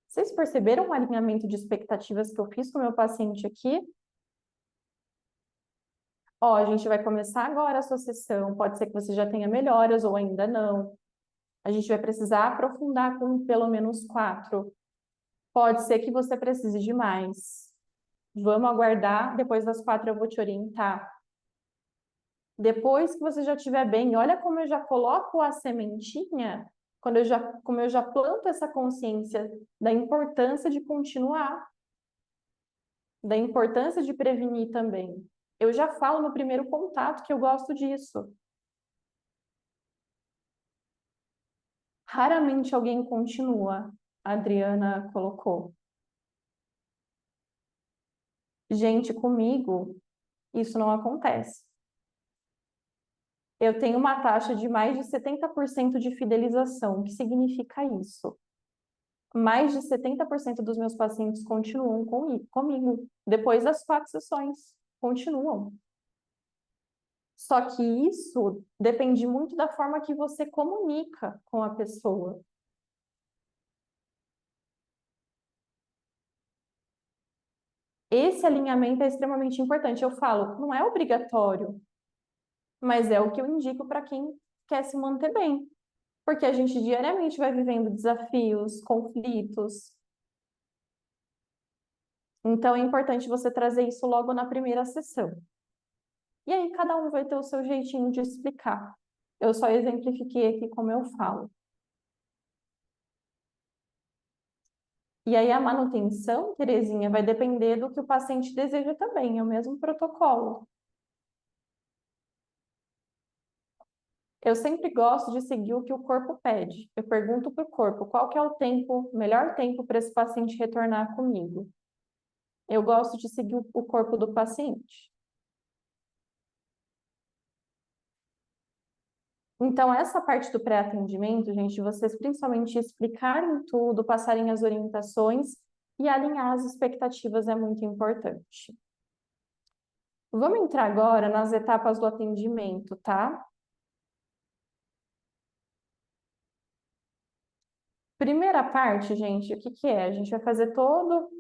Speaker 1: Vocês perceberam o alinhamento de expectativas que eu fiz com o meu paciente aqui? Ó, a gente vai começar agora a sua sessão, pode ser que você já tenha melhoras ou ainda não. A gente vai precisar aprofundar com pelo menos 4. Pode ser que você precise de mais. Vamos aguardar, depois das 4 eu vou te orientar. Depois que você já estiver bem, olha como eu já coloco a sementinha, como eu já planto essa consciência da importância de continuar, da importância de prevenir também. Eu já falo no primeiro contato que eu gosto disso. Raramente alguém continua, a Adriana colocou. Gente, comigo, isso não acontece. Eu tenho uma taxa de mais de 70% de fidelização. O que significa isso? Mais de 70% dos meus pacientes continuam comigo. Depois das 4 sessões, continuam. Só que isso depende muito da forma que você comunica com a pessoa. Esse alinhamento é extremamente importante. Eu falo, não é obrigatório, mas é o que eu indico para quem quer se manter bem. Porque a gente diariamente vai vivendo desafios, conflitos. Então é importante você trazer isso logo na primeira sessão. E aí cada um vai ter o seu jeitinho de explicar. Eu só exemplifiquei aqui como eu falo. E aí a manutenção, Terezinha, vai depender do que o paciente deseja também, é o mesmo protocolo. Eu sempre gosto de seguir o que o corpo pede. Eu pergunto para o corpo qual que é o melhor tempo para esse paciente retornar comigo. Eu gosto de seguir o corpo do paciente. Então, essa parte do pré-atendimento, gente, vocês principalmente explicarem tudo, passarem as orientações e alinhar as expectativas é muito importante. Vamos entrar agora nas etapas do atendimento, tá? Primeira parte, gente, o que que é? A gente vai fazer todo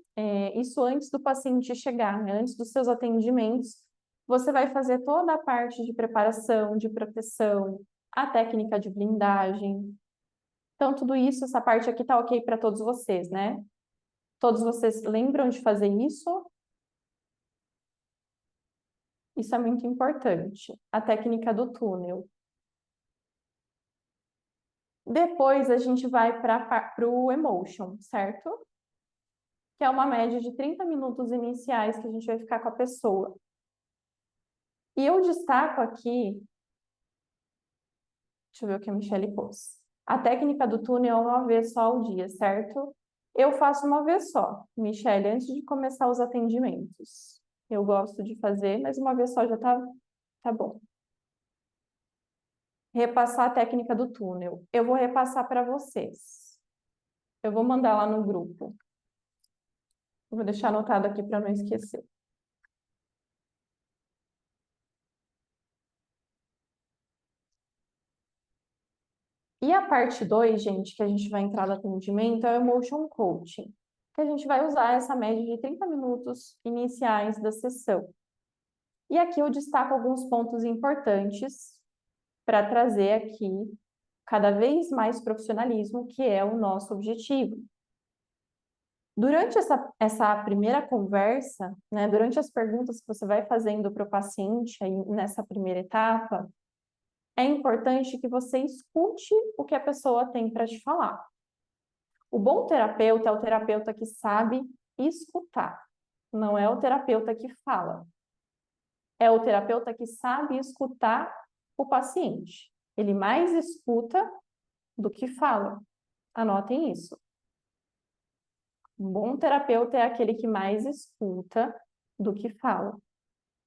Speaker 1: isso antes do paciente chegar, né? Antes dos seus atendimentos. Você vai fazer toda a parte de preparação, de proteção, a técnica de blindagem. Então, tudo isso, essa parte aqui tá ok para todos vocês, né? Todos vocês lembram de fazer isso? Isso é muito importante. A técnica do túnel. Depois a gente vai para o emotion, certo? Que é uma média de 30 minutos iniciais que a gente vai ficar com a pessoa. E eu destaco aqui, deixa eu ver o que a Michelle pôs. A técnica do túnel é uma vez só ao dia, certo? Eu faço uma vez só, Michelle, antes de começar os atendimentos. Eu gosto de fazer, mas uma vez só já tá bom. Repassar a técnica do túnel. Eu vou repassar para vocês. Eu vou mandar lá no grupo. Eu vou deixar anotado aqui para não esquecer. E a parte 2, gente, que a gente vai entrar no atendimento, é o Emotion Coaching, que a gente vai usar essa média de 30 minutos iniciais da sessão. E aqui eu destaco alguns pontos importantes para trazer aqui cada vez mais profissionalismo, que é o nosso objetivo. Durante essa primeira conversa, né, durante as perguntas que você vai fazendo para o paciente aí nessa primeira etapa, é importante que você escute o que a pessoa tem para te falar. O bom terapeuta é o terapeuta que sabe escutar, não é o terapeuta que fala. É o terapeuta que sabe escutar o paciente. Ele mais escuta do que fala. Anotem isso. Um bom terapeuta é aquele que mais escuta do que fala.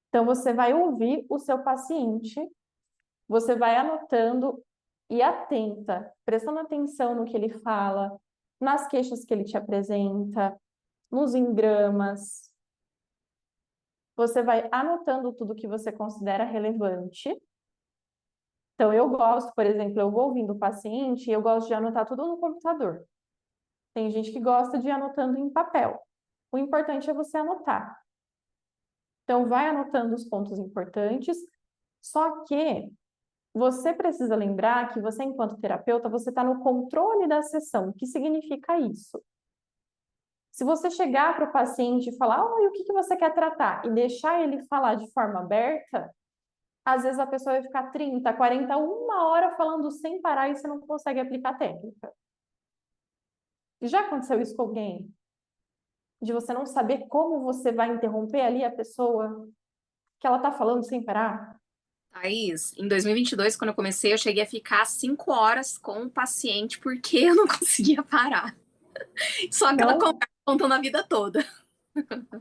Speaker 1: Então, você vai ouvir o seu paciente, você vai anotando e atenta, prestando atenção no que ele fala, nas queixas que ele te apresenta, nos engramas. Você vai anotando tudo que você considera relevante. Então, eu gosto, por exemplo, eu vou ouvindo o paciente e eu gosto de anotar tudo no computador. Tem gente que gosta de ir anotando em papel. O importante é você anotar. Então, vai anotando os pontos importantes, só que você precisa lembrar que você, enquanto terapeuta, você está no controle da sessão. O que significa isso? Se você chegar para o paciente e falar, o que você quer tratar? E deixar ele falar de forma aberta, às vezes a pessoa vai ficar 30, 40, uma hora falando sem parar e você não consegue aplicar a técnica. Já aconteceu isso com alguém? De você não saber como você vai interromper ali a pessoa que ela está falando sem parar?
Speaker 10: Thaís, em 2022, quando eu comecei, eu cheguei a ficar 5 horas com o paciente porque eu não conseguia parar. Só aquela conversa contando a vida toda.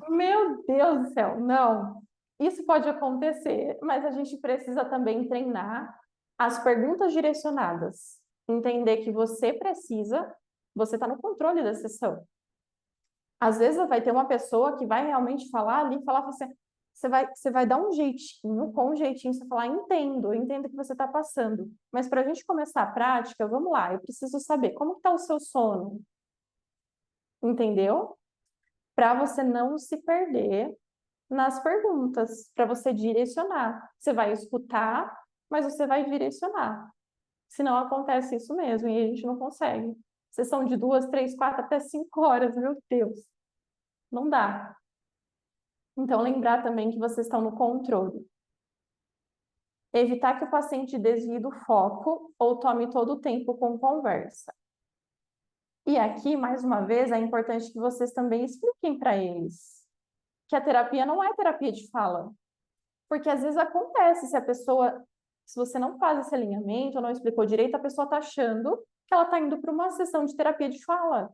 Speaker 1: Meu Deus do céu, não. Isso pode acontecer, mas a gente precisa também treinar as perguntas direcionadas. Entender que você está no controle da sessão. Às vezes vai ter uma pessoa que vai realmente falar ali, falar com você, você vai dar um jeitinho, com um jeitinho, você falar, entendo o que você está passando. Mas para a gente começar a prática, vamos lá, eu preciso saber como está o seu sono. Entendeu? Para você não se perder nas perguntas, para você direcionar. Você vai escutar, mas você vai direcionar. Senão acontece isso mesmo e a gente não consegue. Sessão de 2, 3, 4, até 5 horas, meu Deus. Não dá. Então, lembrar também que vocês estão no controle. Evitar que o paciente desvie do foco ou tome todo o tempo com conversa. E aqui, mais uma vez, é importante que vocês também expliquem para eles que a terapia não é terapia de fala. Porque às vezes acontece, se você não faz esse alinhamento ou não explicou direito, a pessoa está achando que ela está indo para uma sessão de terapia de fala.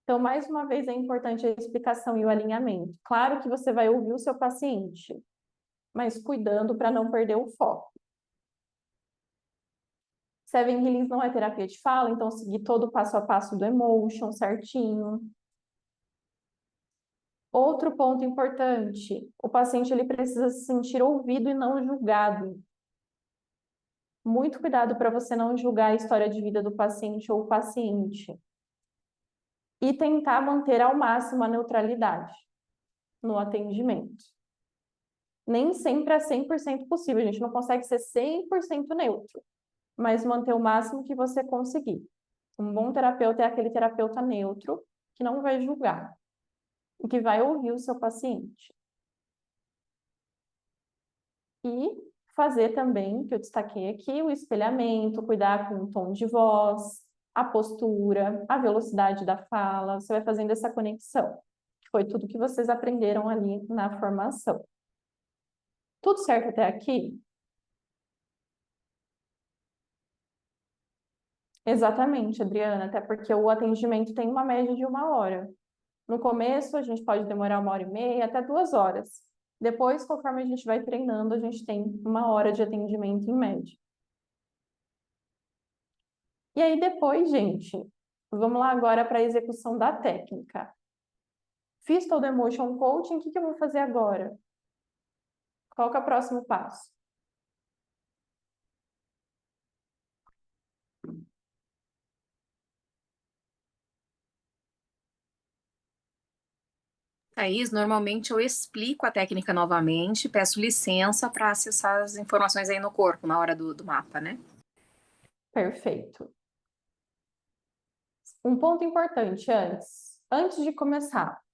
Speaker 1: Então, mais uma vez, é importante a explicação e o alinhamento. Claro que você vai ouvir o seu paciente, mas cuidando para não perder o foco. Seven Healings não é terapia de fala, então seguir todo o passo a passo do emotion certinho. Outro ponto importante, o paciente ele precisa se sentir ouvido e não julgado. Muito cuidado para você não julgar a história de vida do paciente ou o paciente. E tentar manter ao máximo a neutralidade no atendimento. Nem sempre é 100% possível, a gente não consegue ser 100% neutro, mas manter o máximo que você conseguir. Um bom terapeuta é aquele terapeuta neutro que não vai julgar e que vai ouvir o seu paciente. E fazer também, que eu destaquei aqui, o espelhamento, cuidar com o tom de voz, a postura, a velocidade da fala, você vai fazendo essa conexão, que foi tudo que vocês aprenderam ali na formação. Tudo certo até aqui? Exatamente, Adriana, até porque o atendimento tem uma média de 1 hora. No começo, a gente pode demorar 1 hora e meia, até 2 horas. Depois, conforme a gente vai treinando, a gente tem 1 hora de atendimento em média. E aí, depois, gente, vamos lá agora para a execução da técnica. Fiz todo o Emotion Coaching, o que eu vou fazer agora? Qual que é o próximo passo?
Speaker 10: Thaís, normalmente eu explico a técnica novamente, peço licença para acessar as informações aí no corpo, na hora do mapa, né?
Speaker 1: Perfeito. Um ponto importante antes de começar,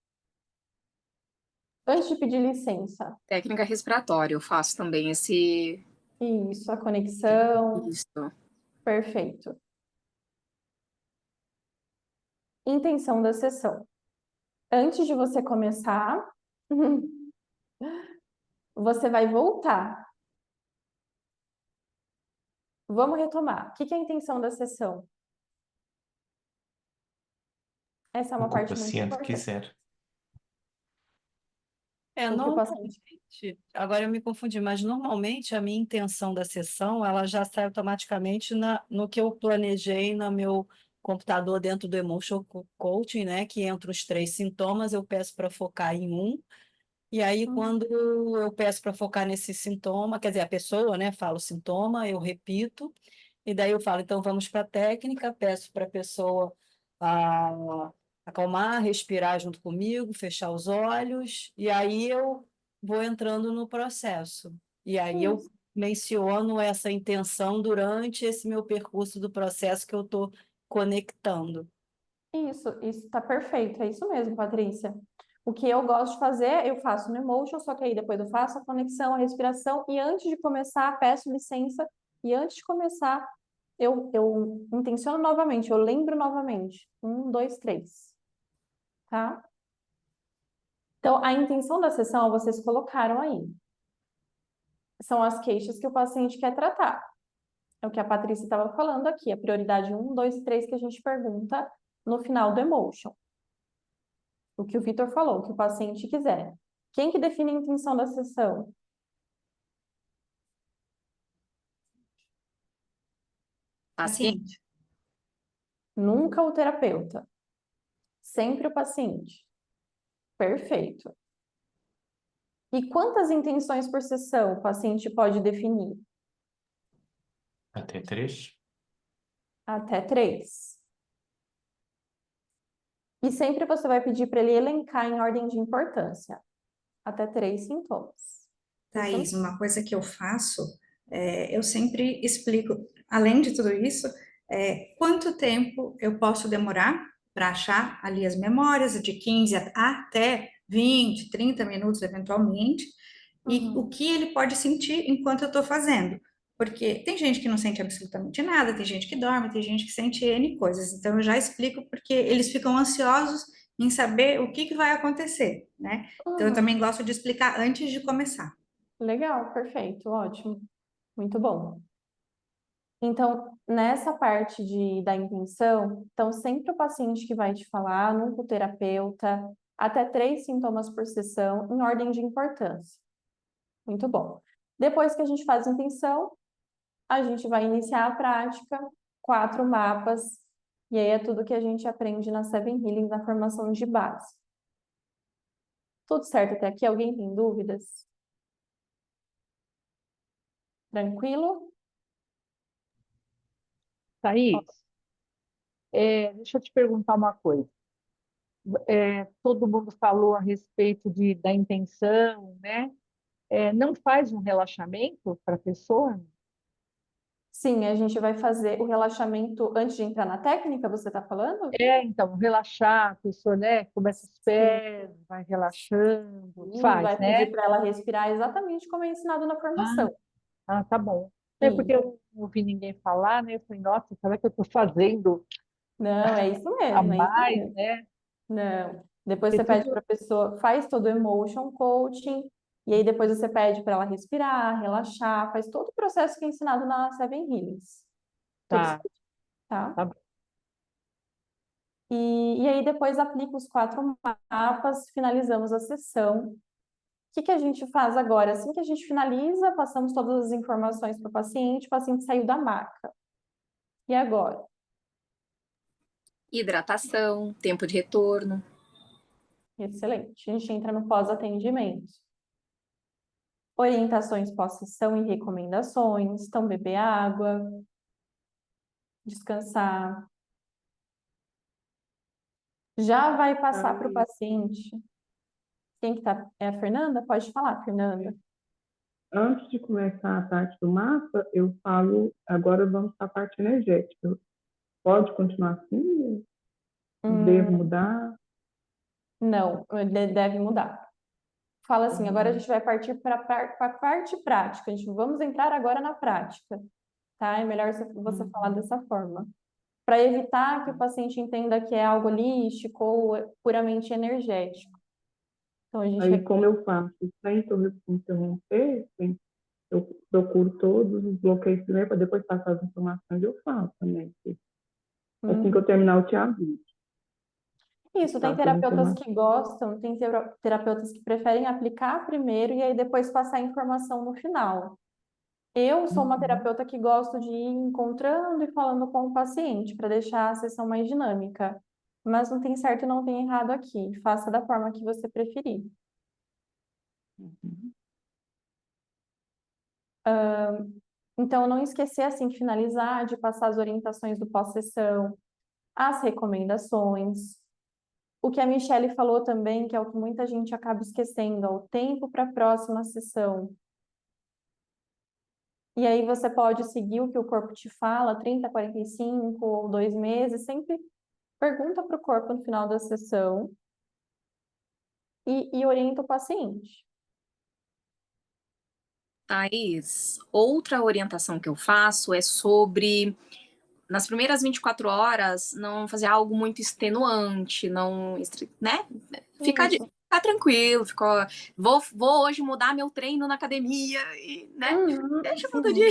Speaker 1: antes de pedir licença.
Speaker 10: Técnica respiratória, eu faço também esse...
Speaker 1: Isso, a conexão.
Speaker 10: Isso.
Speaker 1: Perfeito. Intenção da sessão. Antes de você começar, você vai voltar. Vamos retomar. O que é a intenção da sessão? Essa é uma
Speaker 8: O que o
Speaker 1: parte muito
Speaker 8: paciente
Speaker 1: importante.
Speaker 8: quiser.
Speaker 1: O que o paciente...
Speaker 5: Normalmente, agora eu me confundi, mas normalmente a minha intenção da sessão, ela já sai automaticamente no que eu planejei no meu computador dentro do Emotion Coaching, né? Que entre os 3 sintomas eu peço para focar em um, e aí quando eu peço para focar nesse sintoma, quer dizer, a pessoa, né, fala o sintoma, eu repito, e daí eu falo, então vamos para a técnica, peço para a pessoa acalmar, respirar junto comigo, fechar os olhos, e aí eu vou entrando no processo. E aí eu menciono essa intenção durante esse meu percurso do processo que eu estou conectando.
Speaker 1: Isso está perfeito, é isso mesmo, Patrícia. O que eu gosto de fazer, eu faço no Emotion, só que aí depois eu faço a conexão, a respiração, e antes de começar, peço licença, e antes de começar, eu intenciono novamente, eu lembro novamente. 1, 2, 3. Tá? Então, a intenção da sessão, vocês colocaram aí. São as queixas que o paciente quer tratar. É o que a Patrícia estava falando aqui, a prioridade 1, 2, 3 que a gente pergunta no final do Emotion. O que o Vitor falou, o que o paciente quiser. Quem que define a intenção da sessão?
Speaker 10: Paciente.
Speaker 1: Nunca o terapeuta. Sempre o paciente. Perfeito. E quantas intenções por sessão o paciente pode definir?
Speaker 8: Até 3.
Speaker 1: Até 3. E sempre você vai pedir para ele elencar em ordem de importância. Até 3 sintomas.
Speaker 4: Thaís, uma coisa que eu faço, eu sempre explico, além de tudo isso, quanto tempo eu posso demorar para achar ali as memórias, de 15 até 20, 30 minutos, eventualmente, e o que ele pode sentir enquanto eu estou fazendo. Porque tem gente que não sente absolutamente nada, tem gente que dorme, tem gente que sente N coisas. Então, eu já explico porque eles ficam ansiosos em saber o que vai acontecer, né? Então, eu também gosto de explicar antes de começar.
Speaker 1: Legal, perfeito, ótimo. Muito bom. Então, nessa parte da intenção, então sempre o paciente que vai te falar, nunca o terapeuta, até 3 sintomas por sessão, em ordem de importância. Muito bom. Depois que a gente faz a intenção, a gente vai iniciar a prática, 4 mapas, e aí é tudo que a gente aprende na Seven Healing, na formação de base. Tudo certo até aqui? Alguém tem dúvidas? Tranquilo?
Speaker 2: Thaís, deixa eu te perguntar uma coisa. Todo mundo falou a respeito da intenção, né? Não faz um relaxamento para a pessoa?
Speaker 1: Sim, a gente vai fazer o relaxamento antes de entrar na técnica, você está falando?
Speaker 2: Então, relaxar, a pessoa, né? Começa os pés, vai relaxando,
Speaker 1: Sim,
Speaker 2: faz,
Speaker 1: vai
Speaker 2: né?
Speaker 1: pedir para ela respirar exatamente como é ensinado na formação.
Speaker 2: Tá bom. É porque eu não ouvi ninguém falar, né? Eu falei, nossa, será que eu estou fazendo
Speaker 1: Não, é isso
Speaker 2: a
Speaker 1: mesmo, é isso
Speaker 2: mais,
Speaker 1: mesmo.
Speaker 2: né?
Speaker 1: Não. Depois você
Speaker 2: Porque
Speaker 1: pede
Speaker 2: tudo
Speaker 1: para a pessoa, faz todo o emotion coaching, e aí depois você pede para ela respirar, relaxar, faz todo o processo que é ensinado na Seven Healings. Tudo
Speaker 2: tá,
Speaker 1: certo, tá?
Speaker 2: tá bom.
Speaker 1: E aí depois aplica os 4 mapas, finalizamos a sessão. O que a gente faz agora? Assim que a gente finaliza, passamos todas as informações para o paciente saiu da maca. E agora?
Speaker 10: Hidratação, tempo de retorno.
Speaker 1: Excelente. A gente entra no pós-atendimento. Orientações pós-sessão e recomendações. Então, beber água, descansar. Já vai passar para o paciente. Quem que tá? É a Fernanda? Pode falar, Fernanda.
Speaker 6: Antes de começar a parte do mapa, eu falo, agora vamos para a parte energética. Pode continuar assim? Devo mudar?
Speaker 1: Não, deve mudar. Fala assim, agora a gente vai partir para a parte prática. Vamos entrar agora na prática, tá? É melhor você falar dessa forma. Para evitar que o paciente entenda que é algo holístico ou puramente energético. Então, a gente
Speaker 6: Aí, como eu faço? Sem interromper, eu procuro todos os bloqueios primeiro, para depois passar as informações, eu faço também. Assim que eu terminar, eu te aviso.
Speaker 1: Isso, tem
Speaker 6: Passo as
Speaker 1: terapeutas
Speaker 6: informações.
Speaker 1: que gostam, tem terapeutas que preferem aplicar primeiro e aí depois passar a informação no final. Eu sou uma terapeuta que gosto de ir encontrando e falando com o paciente para deixar a sessão mais dinâmica. Mas não tem certo e não tem errado aqui. Faça da forma que você preferir. Então, não esquecer assim que finalizar de passar as orientações do pós-sessão, as recomendações. O que a Michelle falou também, que é o que muita gente acaba esquecendo, é o tempo para a próxima sessão. E aí você pode seguir o que o corpo te fala, 30, 45 ou 2 meses, sempre pergunta para o corpo no final da sessão e orienta o paciente.
Speaker 10: Thaís, outra orientação que eu faço é sobre, nas primeiras 24 horas, não fazer algo muito extenuante, não, né? Ficar tranquilo, vou hoje mudar meu treino na academia, e, né? Deixa para outro dia.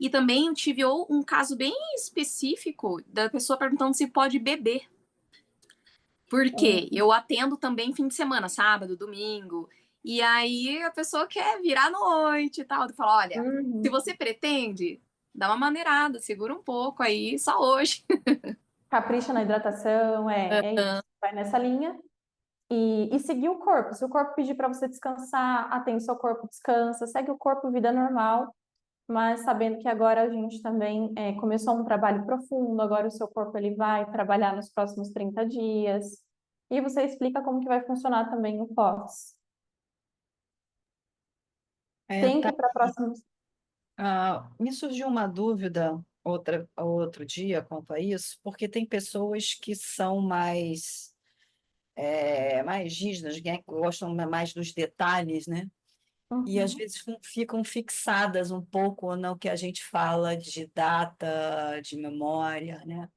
Speaker 10: E também eu tive um caso bem específico da pessoa perguntando se pode beber. Porque eu atendo também fim de semana, sábado, domingo. E aí a pessoa quer virar à noite e tal. Eu falo, olha, se você pretende, dá uma maneirada, segura um pouco aí, só hoje.
Speaker 1: Capricha na hidratação, é isso. Vai nessa linha. E seguir o corpo. Se o corpo pedir para você descansar, atende seu corpo, descansa, segue o corpo, vida normal. Mas sabendo que agora a gente também começou um trabalho profundo, agora o seu corpo ele vai trabalhar nos próximos 30 dias. E você explica como que vai funcionar também o pós. Tempo para próximos.
Speaker 5: Me surgiu uma dúvida outro dia quanto a isso, porque tem pessoas que são mais rígidas, né, que gostam mais dos detalhes, né? E às vezes ficam fixadas um pouco no que a gente fala de data, de memória, né?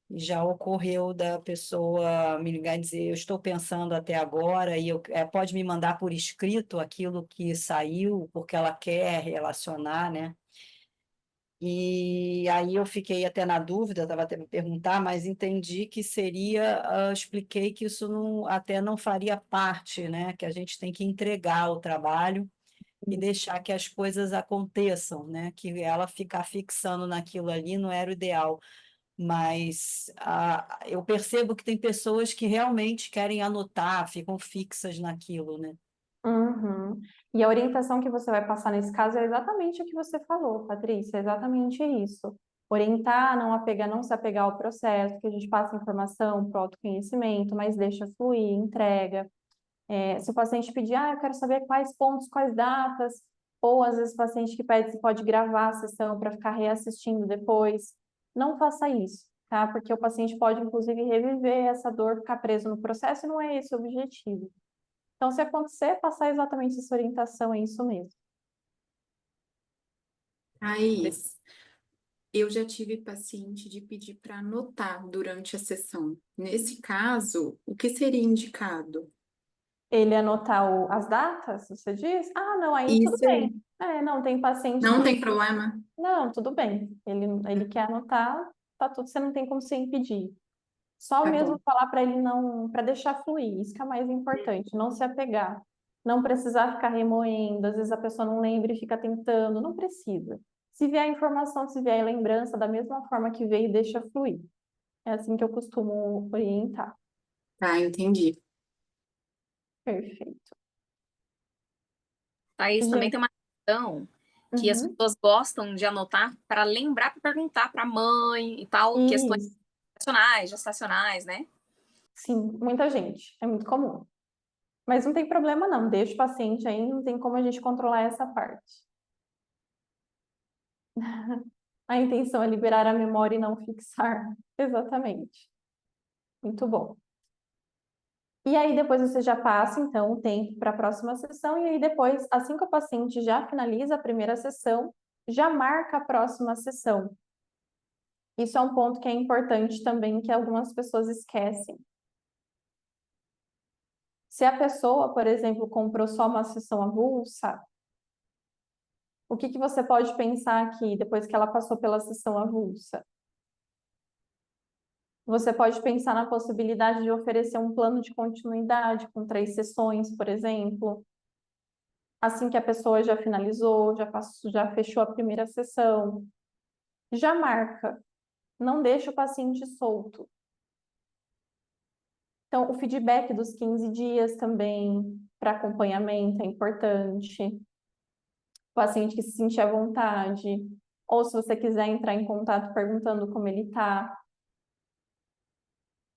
Speaker 5: E já ocorreu da pessoa me ligar e dizer, eu estou pensando até agora, e pode me mandar por escrito aquilo que saiu, porque ela quer relacionar, né? E aí eu fiquei até na dúvida, estava até me perguntar, mas entendi que seria, expliquei que isso até não faria parte, né? Que a gente tem que entregar o trabalho e deixar que as coisas aconteçam, né? Que ela ficar fixando naquilo ali não era o ideal. Mas eu percebo que tem pessoas que realmente querem anotar, ficam fixas naquilo, né?
Speaker 1: Uhum. E a orientação que você vai passar nesse caso é exatamente o que você falou, Patrícia, é exatamente isso. Orientar, não apegar, não se apegar ao processo, que a gente passa informação para o autoconhecimento, mas deixa fluir, entrega. Se o paciente pedir, eu quero saber quais pontos, quais datas, ou às vezes o paciente que pede se pode gravar a sessão para ficar reassistindo depois, não faça isso, tá? Porque o paciente pode, inclusive, reviver essa dor, ficar preso no processo, e não é esse o objetivo. Então, se acontecer, passar exatamente essa orientação, é isso mesmo.
Speaker 11: Thaís, eu já tive paciente de pedir para anotar durante a sessão. Nesse caso, o que seria indicado?
Speaker 1: Ele anotar as datas, você diz? Ah, não, aí tudo
Speaker 11: Isso aí.
Speaker 1: bem. Não, tem paciente
Speaker 11: Não
Speaker 1: que...
Speaker 11: tem problema?
Speaker 1: Não, tudo bem. Ele quer anotar, tá tudo, você não tem como se impedir. Só
Speaker 11: Tá
Speaker 1: mesmo
Speaker 11: bom.
Speaker 1: falar para ele não, para deixar fluir, isso que é mais importante, não se apegar. Não precisar ficar remoendo, às vezes a pessoa não lembra e fica tentando, não precisa. Se vier a informação, se vier a lembrança, da mesma forma que veio, deixa fluir. É assim que eu costumo orientar.
Speaker 11: Tá, entendi.
Speaker 1: Perfeito.
Speaker 10: Thaís, também
Speaker 1: Gente,
Speaker 10: tem uma questão que as pessoas gostam de anotar para lembrar para perguntar para a mãe e tal, questões
Speaker 1: isso.
Speaker 10: gestacionais, né?
Speaker 1: Sim, muita gente, é muito comum. Mas não tem problema não, deixa o paciente aí, não tem como a gente controlar essa parte. A intenção é liberar a memória e não fixar. Exatamente. Muito bom. E aí depois você já passa, então, o tempo para a próxima sessão, e aí depois, assim que o paciente já finaliza a primeira sessão, já marca a próxima sessão. Isso é um ponto que é importante também, que algumas pessoas esquecem. Se a pessoa, por exemplo, comprou só uma sessão avulsa, o que você pode pensar aqui, depois que ela passou pela sessão avulsa? Você pode pensar na possibilidade de oferecer um plano de continuidade com 3 sessões, por exemplo. Assim que a pessoa já finalizou, já fechou a primeira sessão, já marca. Não deixa o paciente solto. Então, o feedback dos 15 dias também para acompanhamento é importante. O paciente que se sentir à vontade. Ou se você quiser entrar em contato perguntando como ele está.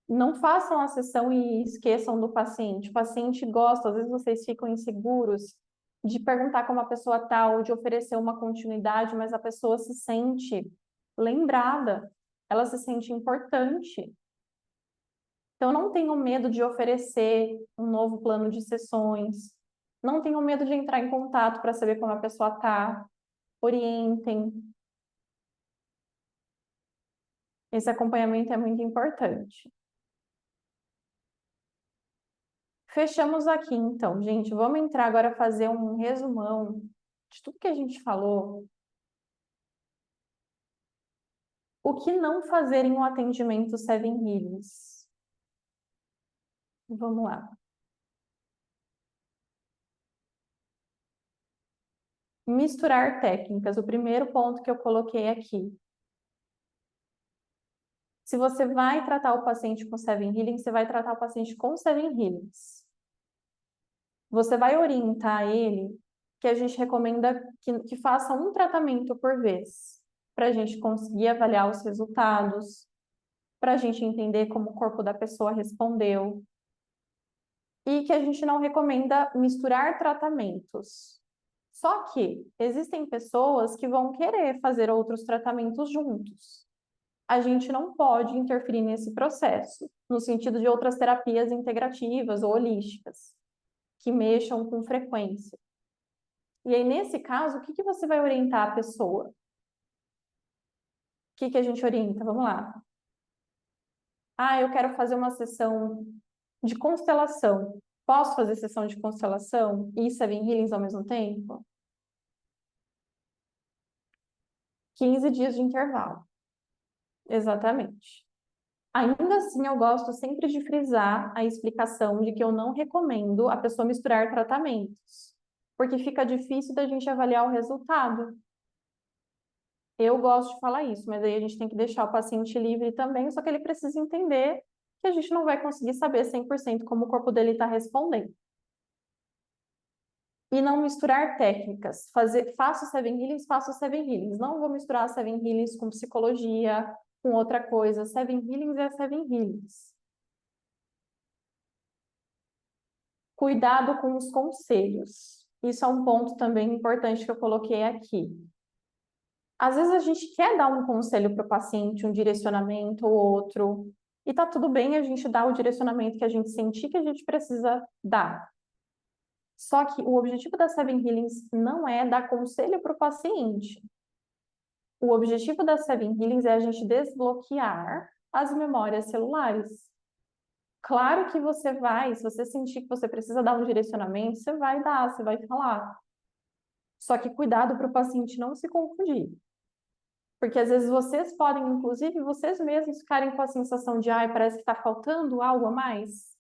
Speaker 1: Não façam a sessão e esqueçam do paciente. O paciente gosta, às vezes vocês ficam inseguros de perguntar como a pessoa está ou de oferecer uma continuidade, mas a pessoa se sente lembrada, ela se sente importante. Então, não tenham medo de oferecer um novo plano de sessões, não tenham medo de entrar em contato para saber como a pessoa está, orientem. Esse acompanhamento é muito importante. Fechamos aqui, então, gente. Vamos entrar agora fazer um resumão de tudo que a gente falou. O que não fazer em um atendimento Seven Healings? Vamos lá. Misturar técnicas, o primeiro ponto que eu coloquei aqui. Se você vai tratar o paciente com Seven Healings, você vai tratar o paciente com Seven Healings. Você vai orientar ele que a gente recomenda que faça um tratamento por vez, para a gente conseguir avaliar os resultados, para a gente entender como o corpo da pessoa respondeu. E que a gente não recomenda misturar tratamentos. Só que existem pessoas que vão querer fazer outros tratamentos juntos. A gente não pode interferir nesse processo, no sentido de outras terapias integrativas ou holísticas, que mexam com frequência. E aí, nesse caso, o que você vai orientar a pessoa? O que a gente orienta? Vamos lá. Eu quero fazer uma sessão de constelação. Posso fazer sessão de constelação e Seven Healings ao mesmo tempo? 15 dias de intervalo. Exatamente. Ainda assim, eu gosto sempre de frisar a explicação de que eu não recomendo a pessoa misturar tratamentos. porque fica difícil da gente avaliar o resultado. Eu gosto de falar isso, mas aí a gente tem que deixar o paciente livre também, só que ele precisa entender que a gente não vai conseguir saber 100% como o corpo dele está respondendo. E não misturar técnicas. Faço 7 Healings, faço 7 Healings. Não vou misturar 7 Healings com psicologia, com outra coisa. 7 Healings é 7 Healings. Cuidado com os conselhos. Isso é um ponto também importante que eu coloquei aqui. Às vezes a gente quer dar um conselho para o paciente, um direcionamento ou outro, e tá tudo bem a gente dar o direcionamento que a gente sentir que a gente precisa dar. Só que o objetivo da 7 Healings não é dar conselho para o paciente. O objetivo da 7 Healings é a gente desbloquear as memórias celulares. Claro que você vai, se você sentir que você precisa dar um direcionamento, você vai dar, você vai falar. Só que cuidado para o paciente não se confundir. Porque às vezes vocês podem, inclusive, vocês mesmos ficarem com a sensação de, ai, parece que está faltando algo a mais.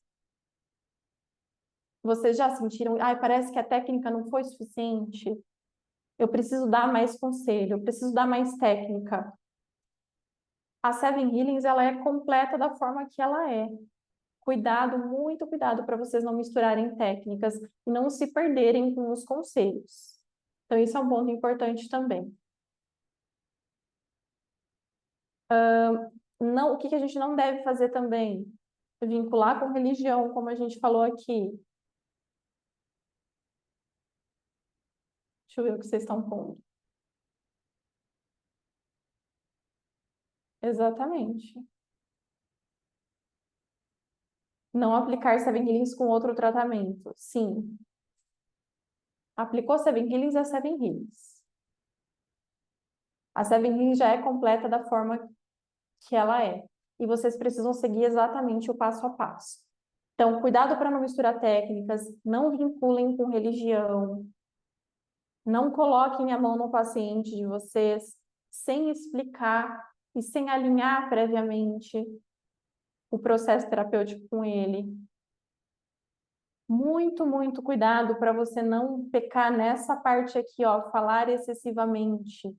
Speaker 1: Vocês já sentiram, ai, parece que a técnica não foi suficiente. Eu preciso dar mais conselho, eu preciso dar mais técnica. A 7 Healings, ela é completa da forma que ela é. Cuidado, muito cuidado para vocês não misturarem técnicas e não se perderem com os conselhos. Então, isso é um ponto importante também. O que a gente não deve fazer também? Vincular com religião, como a gente falou aqui. Deixa eu ver o que vocês estão pondo. Exatamente. Não aplicar 7 Healings com outro tratamento. Sim. Aplicou 7 Healings é 7 Healings. A 7 Healings já é completa da forma que ela é. E vocês precisam seguir exatamente o passo a passo. Então, cuidado para não misturar técnicas, não vinculem com religião, não coloquem a mão no paciente de vocês sem explicar e sem alinhar previamente o processo terapêutico com ele. Muito, muito cuidado para você não pecar nessa parte aqui, ó, falar excessivamente,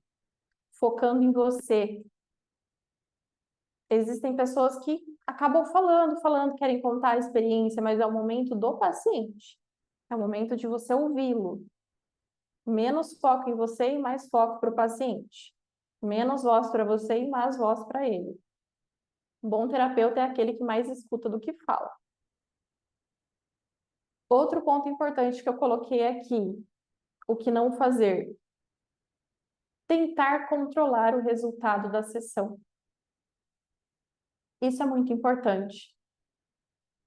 Speaker 1: focando em você. Existem pessoas que acabam falando, querem contar a experiência, mas é o momento do paciente. É o momento de você ouvi-lo. Menos foco em você e mais foco para o paciente. Menos voz para você e mais voz para ele. Um bom terapeuta é aquele que mais escuta do que fala. Outro ponto importante que eu coloquei aqui, o que não fazer. Tentar controlar o resultado da sessão. Isso é muito importante.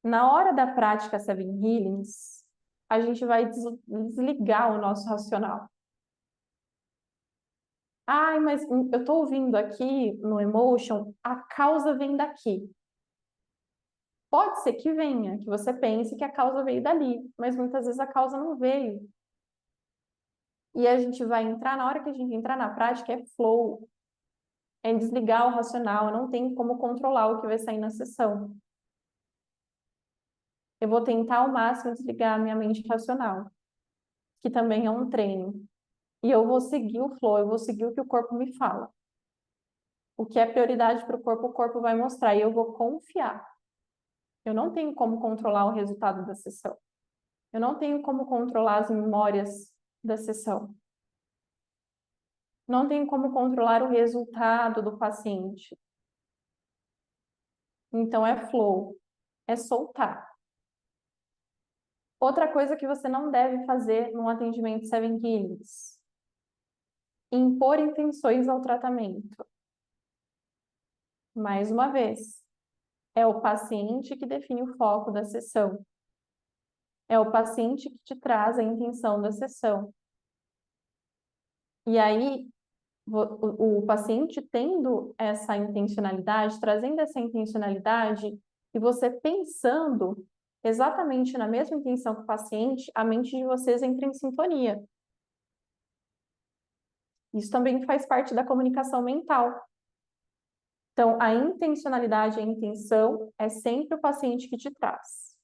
Speaker 1: Na hora da prática 7 Healings, a gente vai desligar o nosso racional. Ai, mas eu estou ouvindo aqui no Emotion, a causa vem daqui. Pode ser que venha, que você pense que a causa veio dali, mas muitas vezes a causa não veio. E a gente vai entrar, na hora que a gente entrar na prática, é flow. É desligar o racional, não tem como controlar o que vai sair na sessão. Eu vou tentar ao máximo desligar a minha mente racional, que também é um treino. E eu vou seguir o flow, eu vou seguir o que o corpo me fala. O que é prioridade para o corpo vai mostrar, e eu vou confiar. Eu não tenho como controlar o resultado da sessão. Eu não tenho como controlar as memórias da sessão. Não tenho como controlar o resultado do paciente. Então é flow, é soltar. Outra coisa que você não deve fazer num atendimento 7 Healings. Impor intenções ao tratamento. Mais uma vez, é o paciente que define o foco da sessão. É o paciente que te traz a intenção da sessão. E aí, o paciente tendo essa intencionalidade, trazendo essa intencionalidade, e você pensando exatamente na mesma intenção que o paciente, a mente de vocês entra em sintonia. Isso também faz parte da comunicação mental. Então, a intencionalidade, a intenção, é sempre o paciente que te traz,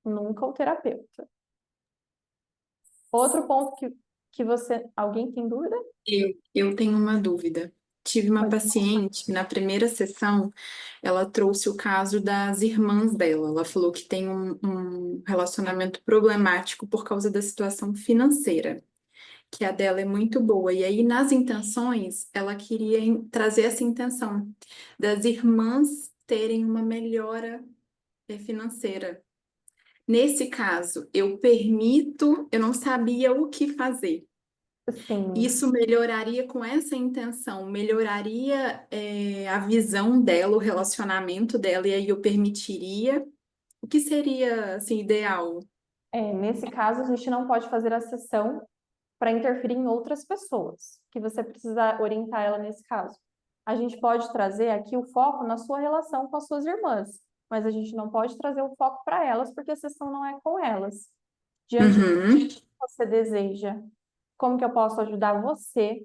Speaker 1: nunca o terapeuta. Outro ponto que você... Alguém tem dúvida?
Speaker 11: Eu tenho uma dúvida. Tive uma
Speaker 1: Pode.
Speaker 11: paciente, na primeira sessão, ela trouxe o caso das irmãs dela. Ela falou que tem um relacionamento problemático por causa da situação financeira, que a dela é muito boa. E aí, nas intenções, ela queria trazer essa intenção das irmãs terem uma melhora financeira. Nesse caso, eu não sabia o que fazer.
Speaker 1: Sim.
Speaker 11: Isso melhoraria com essa intenção, melhoraria a visão dela, o relacionamento dela, e aí eu permitiria. O que seria, assim, ideal?
Speaker 1: Nesse caso, a gente não pode fazer a sessão para interferir em outras pessoas, que você precisa orientar ela nesse caso. A gente pode trazer aqui o foco na sua relação com as suas irmãs, mas a gente não pode trazer o foco para elas, porque a sessão não é com elas. Diante do
Speaker 11: Uhum,
Speaker 1: que você deseja, como que eu posso ajudar você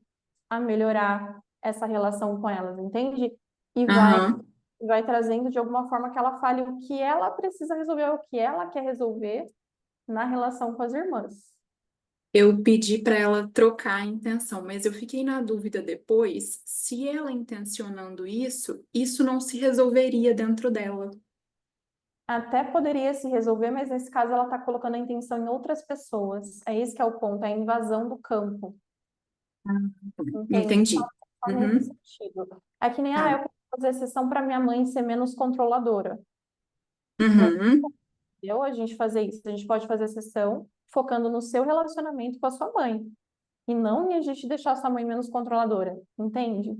Speaker 1: a melhorar essa relação com elas, entende? E
Speaker 11: aham.
Speaker 1: vai trazendo de alguma forma que ela fale o que ela precisa resolver, o que ela quer resolver na relação com as irmãs.
Speaker 11: Eu pedi para ela trocar a intenção, mas eu fiquei na dúvida depois se ela intencionando isso, isso não se resolveria dentro dela.
Speaker 1: Até poderia se resolver, mas nesse caso ela está colocando a intenção em outras pessoas. É esse que é o ponto, é a invasão do campo. Entende?
Speaker 11: Entendi.
Speaker 1: Só nesse
Speaker 11: Uhum,
Speaker 1: sentido. É que nem, eu
Speaker 11: tá.
Speaker 1: quero fazer sessão para minha mãe ser menos controladora. Não
Speaker 11: Uhum,
Speaker 1: deu a gente fazer isso. A gente pode fazer sessão focando no seu relacionamento com a sua mãe. E não em a gente deixar sua mãe menos controladora. Entende?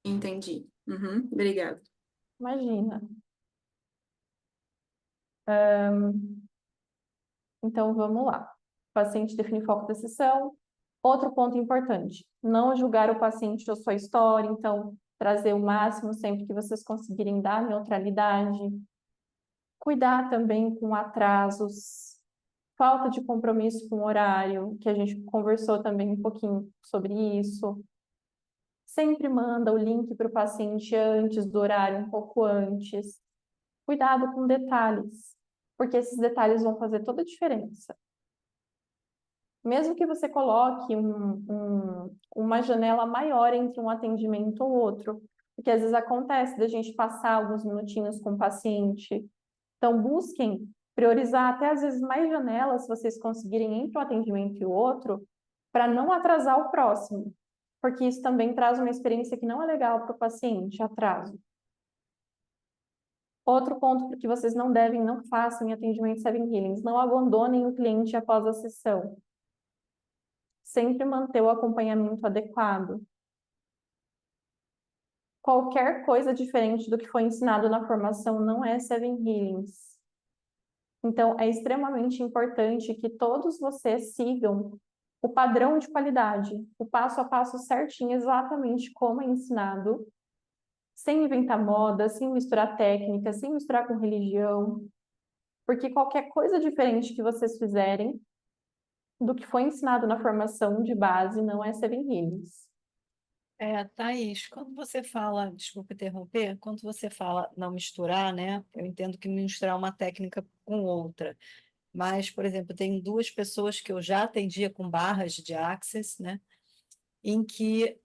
Speaker 11: entendi. Uhum, obrigada.
Speaker 1: Imagina. Então, vamos lá. O paciente define o foco da sessão. Outro ponto importante, não julgar o paciente ou sua história, então, trazer o máximo sempre que vocês conseguirem dar neutralidade. Cuidar também com atrasos, falta de compromisso com o horário, que a gente conversou também um pouquinho sobre isso. Sempre manda o link para o paciente antes do horário, um pouco antes. Cuidado com detalhes, porque esses detalhes vão fazer toda a diferença. Mesmo que você coloque uma janela maior entre um atendimento ou outro, porque às vezes acontece da gente passar alguns minutinhos com o paciente. Então, busquem priorizar até às vezes mais janelas, se vocês conseguirem, entre um atendimento e o outro, para não atrasar o próximo, porque isso também traz uma experiência que não é legal para o paciente, atraso. Outro ponto que vocês não devem, não façam em atendimento Seven Healings, não abandonem o cliente após a sessão. Sempre manter o acompanhamento adequado. Qualquer coisa diferente do que foi ensinado na formação não é Seven Healings. Então, é extremamente importante que todos vocês sigam o padrão de qualidade, o passo a passo certinho, exatamente como é ensinado, sem inventar moda, sem misturar técnica, sem misturar com religião, porque qualquer coisa diferente que vocês fizerem do que foi ensinado na formação de base não é Seven Healings.
Speaker 5: Thaís, quando você fala, desculpa interromper, quando você fala não misturar, né? Eu entendo que misturar uma técnica com outra. Mas, por exemplo, tem duas pessoas que eu já atendia com barras de Access, né? Em que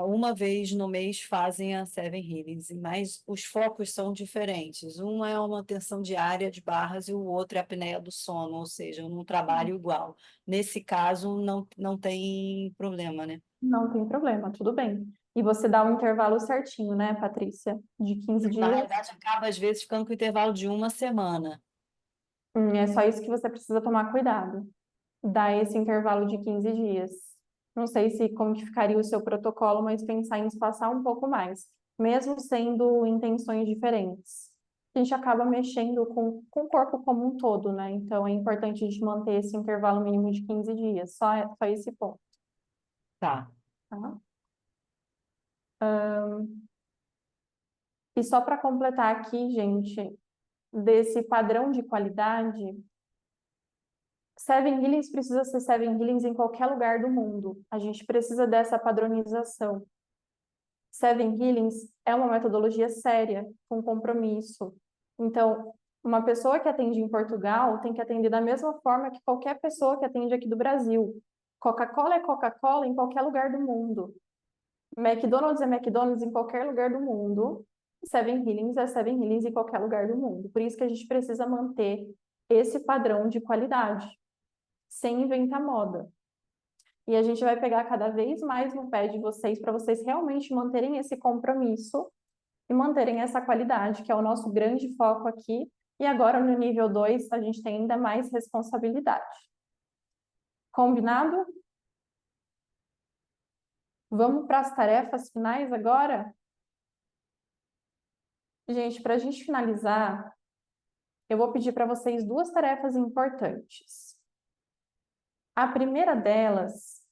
Speaker 5: uma vez no mês fazem a Seven Healings, mas os focos são diferentes. Um é uma manutenção diária de barras e o outro é a apneia do sono, ou seja, eu não trabalho igual. Nesse caso, não tem problema, né?
Speaker 1: Não tem problema, tudo bem. E você dá um intervalo certinho, né, Patrícia? De 15
Speaker 5: Na
Speaker 1: dias.
Speaker 5: realidade, acaba às vezes ficando com intervalo de uma semana.
Speaker 1: É só isso que você precisa tomar cuidado. Dar esse intervalo de 15 dias. Não sei se como que ficaria o seu protocolo, mas pensar em espaçar um pouco mais, mesmo sendo intenções diferentes. A gente acaba mexendo com o corpo como um todo, né? Então é importante a gente manter esse intervalo mínimo de 15 dias, só esse ponto,
Speaker 5: Tá.
Speaker 1: tá? E só para completar aqui, gente, desse padrão de qualidade, Seven Healings precisa ser Seven Healings em qualquer lugar do mundo. A gente precisa dessa padronização. Seven Healings é uma metodologia séria, com compromisso. Então, Uma pessoa que atende em Portugal tem que atender da mesma forma que qualquer pessoa que atende aqui do Brasil. Coca-Cola é Coca-Cola em qualquer lugar do mundo. McDonald's é McDonald's em qualquer lugar do mundo. Seven Healings é Seven Healings em qualquer lugar do mundo. Por isso que a gente precisa manter esse padrão de qualidade, sem inventar moda. E a gente vai pegar cada vez mais no pé de vocês, para vocês realmente manterem esse compromisso e manterem essa qualidade, que é o nosso grande foco aqui. E agora, no nível 2, a gente tem ainda mais responsabilidade. Combinado? Vamos para as tarefas finais agora? Gente, para a gente finalizar, eu vou pedir para vocês 2 tarefas importantes. A primeira delas,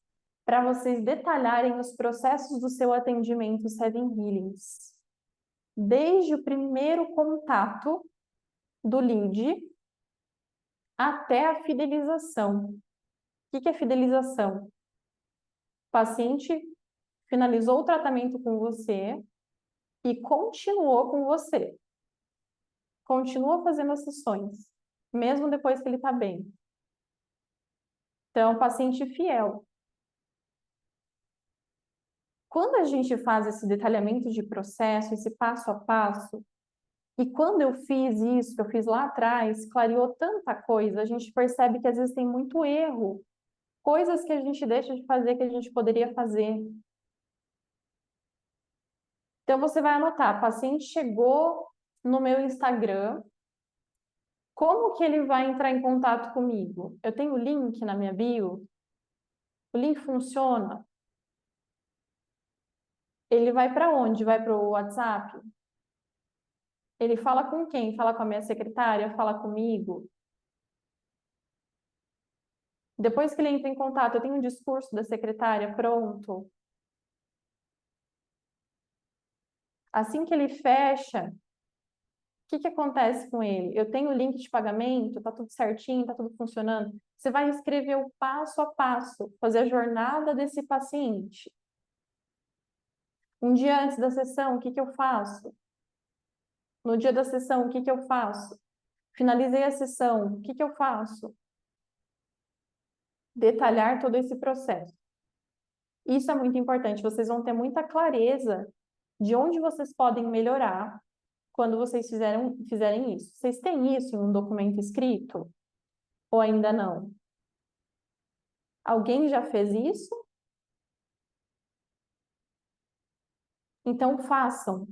Speaker 1: para vocês detalharem os processos do seu atendimento Seven Healings. Desde o primeiro contato do lead até a fidelização. O que é fidelização? O paciente finalizou o tratamento com você e continuou com você. Continua fazendo as sessões, mesmo depois que ele está bem. Então, paciente fiel. Quando a gente faz esse detalhamento de processo, esse passo a passo, e quando eu fiz isso, que eu fiz lá atrás, clareou tanta coisa, a gente percebe que às vezes tem muito erro, coisas que a gente deixa de fazer que a gente poderia fazer. Então, você vai anotar, paciente chegou no meu Instagram, como que ele vai entrar em contato comigo? Eu tenho o link na minha bio? O link funciona? Ele vai para onde? Vai para o WhatsApp? Ele fala com quem? Fala com a minha secretária? Fala comigo? Depois que ele entra em contato, eu tenho um discurso da secretária pronto? Assim que ele fecha, o que acontece com ele? Eu tenho o link de pagamento, tá tudo certinho, tá tudo funcionando. Você vai escrever o passo a passo, fazer a jornada desse paciente. Um dia antes da sessão, o que eu faço? No dia da sessão, o que eu faço? Finalizei a sessão, o que eu faço? Detalhar todo esse processo. Isso é muito importante, vocês vão ter muita clareza de onde vocês podem melhorar quando vocês fizerem isso. Vocês têm isso em um documento escrito? Ou ainda não? Alguém já fez isso? Então façam.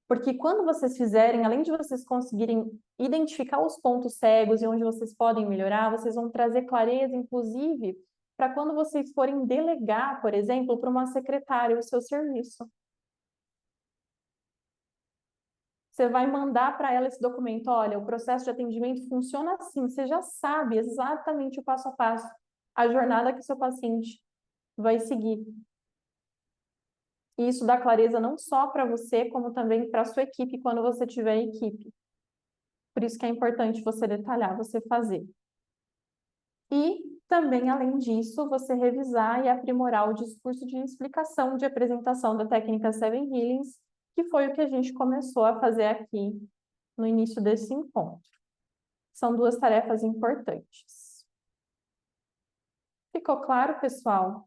Speaker 1: Porque quando vocês fizerem, além de vocês conseguirem identificar os pontos cegos e onde vocês podem melhorar, vocês vão trazer clareza, inclusive, para quando vocês forem delegar, por exemplo, para uma secretária o seu serviço. Você vai mandar para ela esse documento, olha, o processo de atendimento funciona assim, você já sabe exatamente o passo a passo, a jornada que o seu paciente vai seguir. E isso dá clareza não só para você, como também para a sua equipe, quando você tiver equipe. Por isso que é importante você detalhar, você fazer. E também, além disso, você revisar e aprimorar o discurso de explicação de apresentação da técnica Seven Healings, que foi o que a gente começou a fazer aqui no início desse encontro. São 2 tarefas importantes. Ficou claro, pessoal?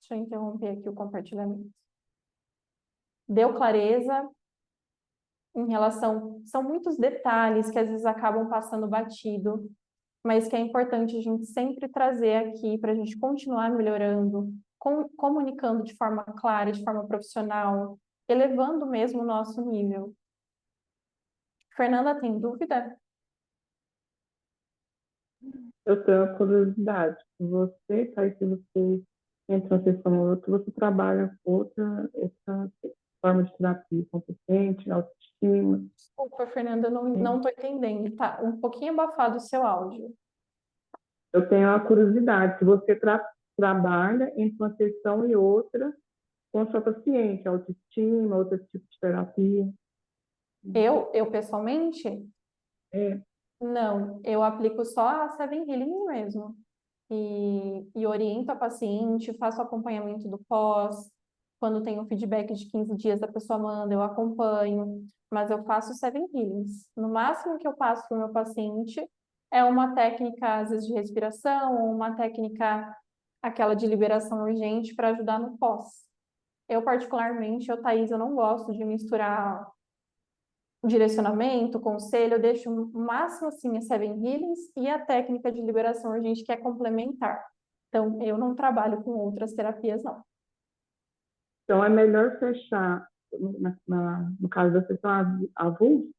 Speaker 1: Deixa eu interromper aqui o compartilhamento. Deu clareza em relação... São muitos detalhes que às vezes acabam passando batido, mas que é importante a gente sempre trazer aqui para a gente continuar melhorando, comunicando de forma clara, de forma profissional, elevando mesmo o nosso nível. Fernanda, tem dúvida?
Speaker 12: Eu tenho uma curiosidade. Você, Thaís, se você entra uma sessão ou outra, você trabalha com essa forma de terapia competente, autoestima?
Speaker 1: Desculpa, Fernanda, eu não estou entendendo. Tá um pouquinho abafado o seu áudio.
Speaker 12: Eu tenho uma curiosidade. Se você trabalha entre uma sessão e outra com a sua paciente, autoestima, outro tipo de terapia?
Speaker 1: Eu pessoalmente?
Speaker 12: É.
Speaker 1: Não, eu aplico só a Seven Healing mesmo. E oriento a paciente, faço acompanhamento do pós, Quando tem um feedback de 15 dias, a pessoa manda, eu acompanho, mas eu faço 7 healings. No máximo que eu passo para o meu paciente é uma técnica, às vezes, de respiração, ou uma técnica, aquela de liberação urgente, para ajudar no pós. Eu, particularmente, Thaís, eu não gosto de misturar direcionamento, conselho, eu deixo o máximo assim as 7 healings e a técnica de liberação urgente, que é complementar. Então, eu não trabalho com outras terapias, não.
Speaker 12: Então, é melhor fechar, no caso da sessão avulsa,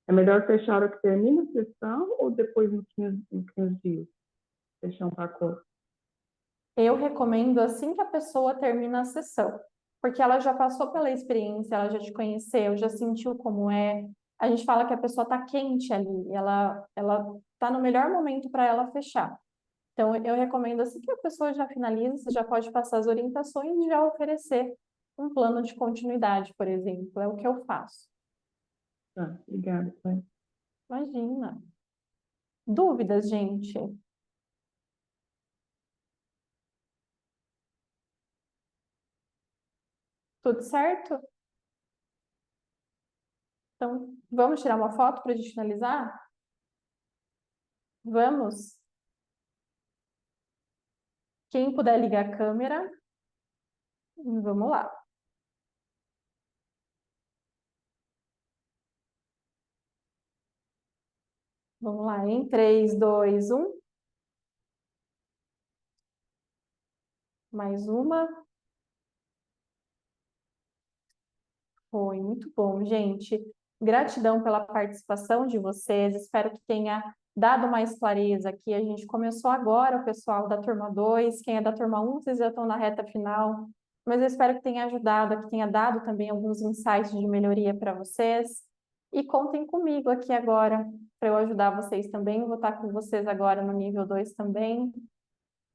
Speaker 12: é melhor fechar a hora que termina a sessão ou depois nos 15 dias? Fechar um pacote.
Speaker 1: Eu recomendo assim que a pessoa termina a sessão, porque ela já passou pela experiência, ela já te conheceu, já sentiu como é. A gente fala que a pessoa está quente ali, ela está no melhor momento para ela fechar. Então, eu recomendo assim que a pessoa já finaliza, você já pode passar as orientações e já oferecer um plano de continuidade, por exemplo. É o que eu faço.
Speaker 12: Tá, obrigada, Thaís.
Speaker 1: Imagina. Dúvidas, gente? Tudo certo? Então, vamos tirar uma foto para a gente finalizar? Vamos? Quem puder ligar a câmera, vamos lá. Vamos lá, em 3, 2, 1. Mais uma. Foi muito bom, gente. Gratidão pela participação de vocês. Espero que tenha dado mais clareza aqui. A gente começou agora, o pessoal da turma 2. Quem é da turma 1, vocês já estão na reta final. Mas eu espero que tenha ajudado, que tenha dado também alguns insights de melhoria para vocês. E contem comigo aqui agora, para eu ajudar vocês também. Eu vou estar com vocês agora no nível 2 também.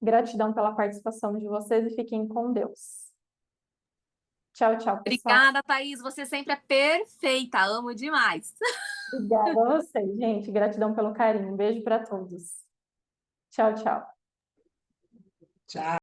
Speaker 1: Gratidão pela participação de vocês e fiquem com Deus. Tchau, tchau, pessoal.
Speaker 10: Obrigada, Thaís. Você sempre é perfeita. Amo demais.
Speaker 1: Obrigada a vocês, gente. Gratidão pelo carinho. Um beijo para todos. Tchau, tchau.
Speaker 9: Tchau.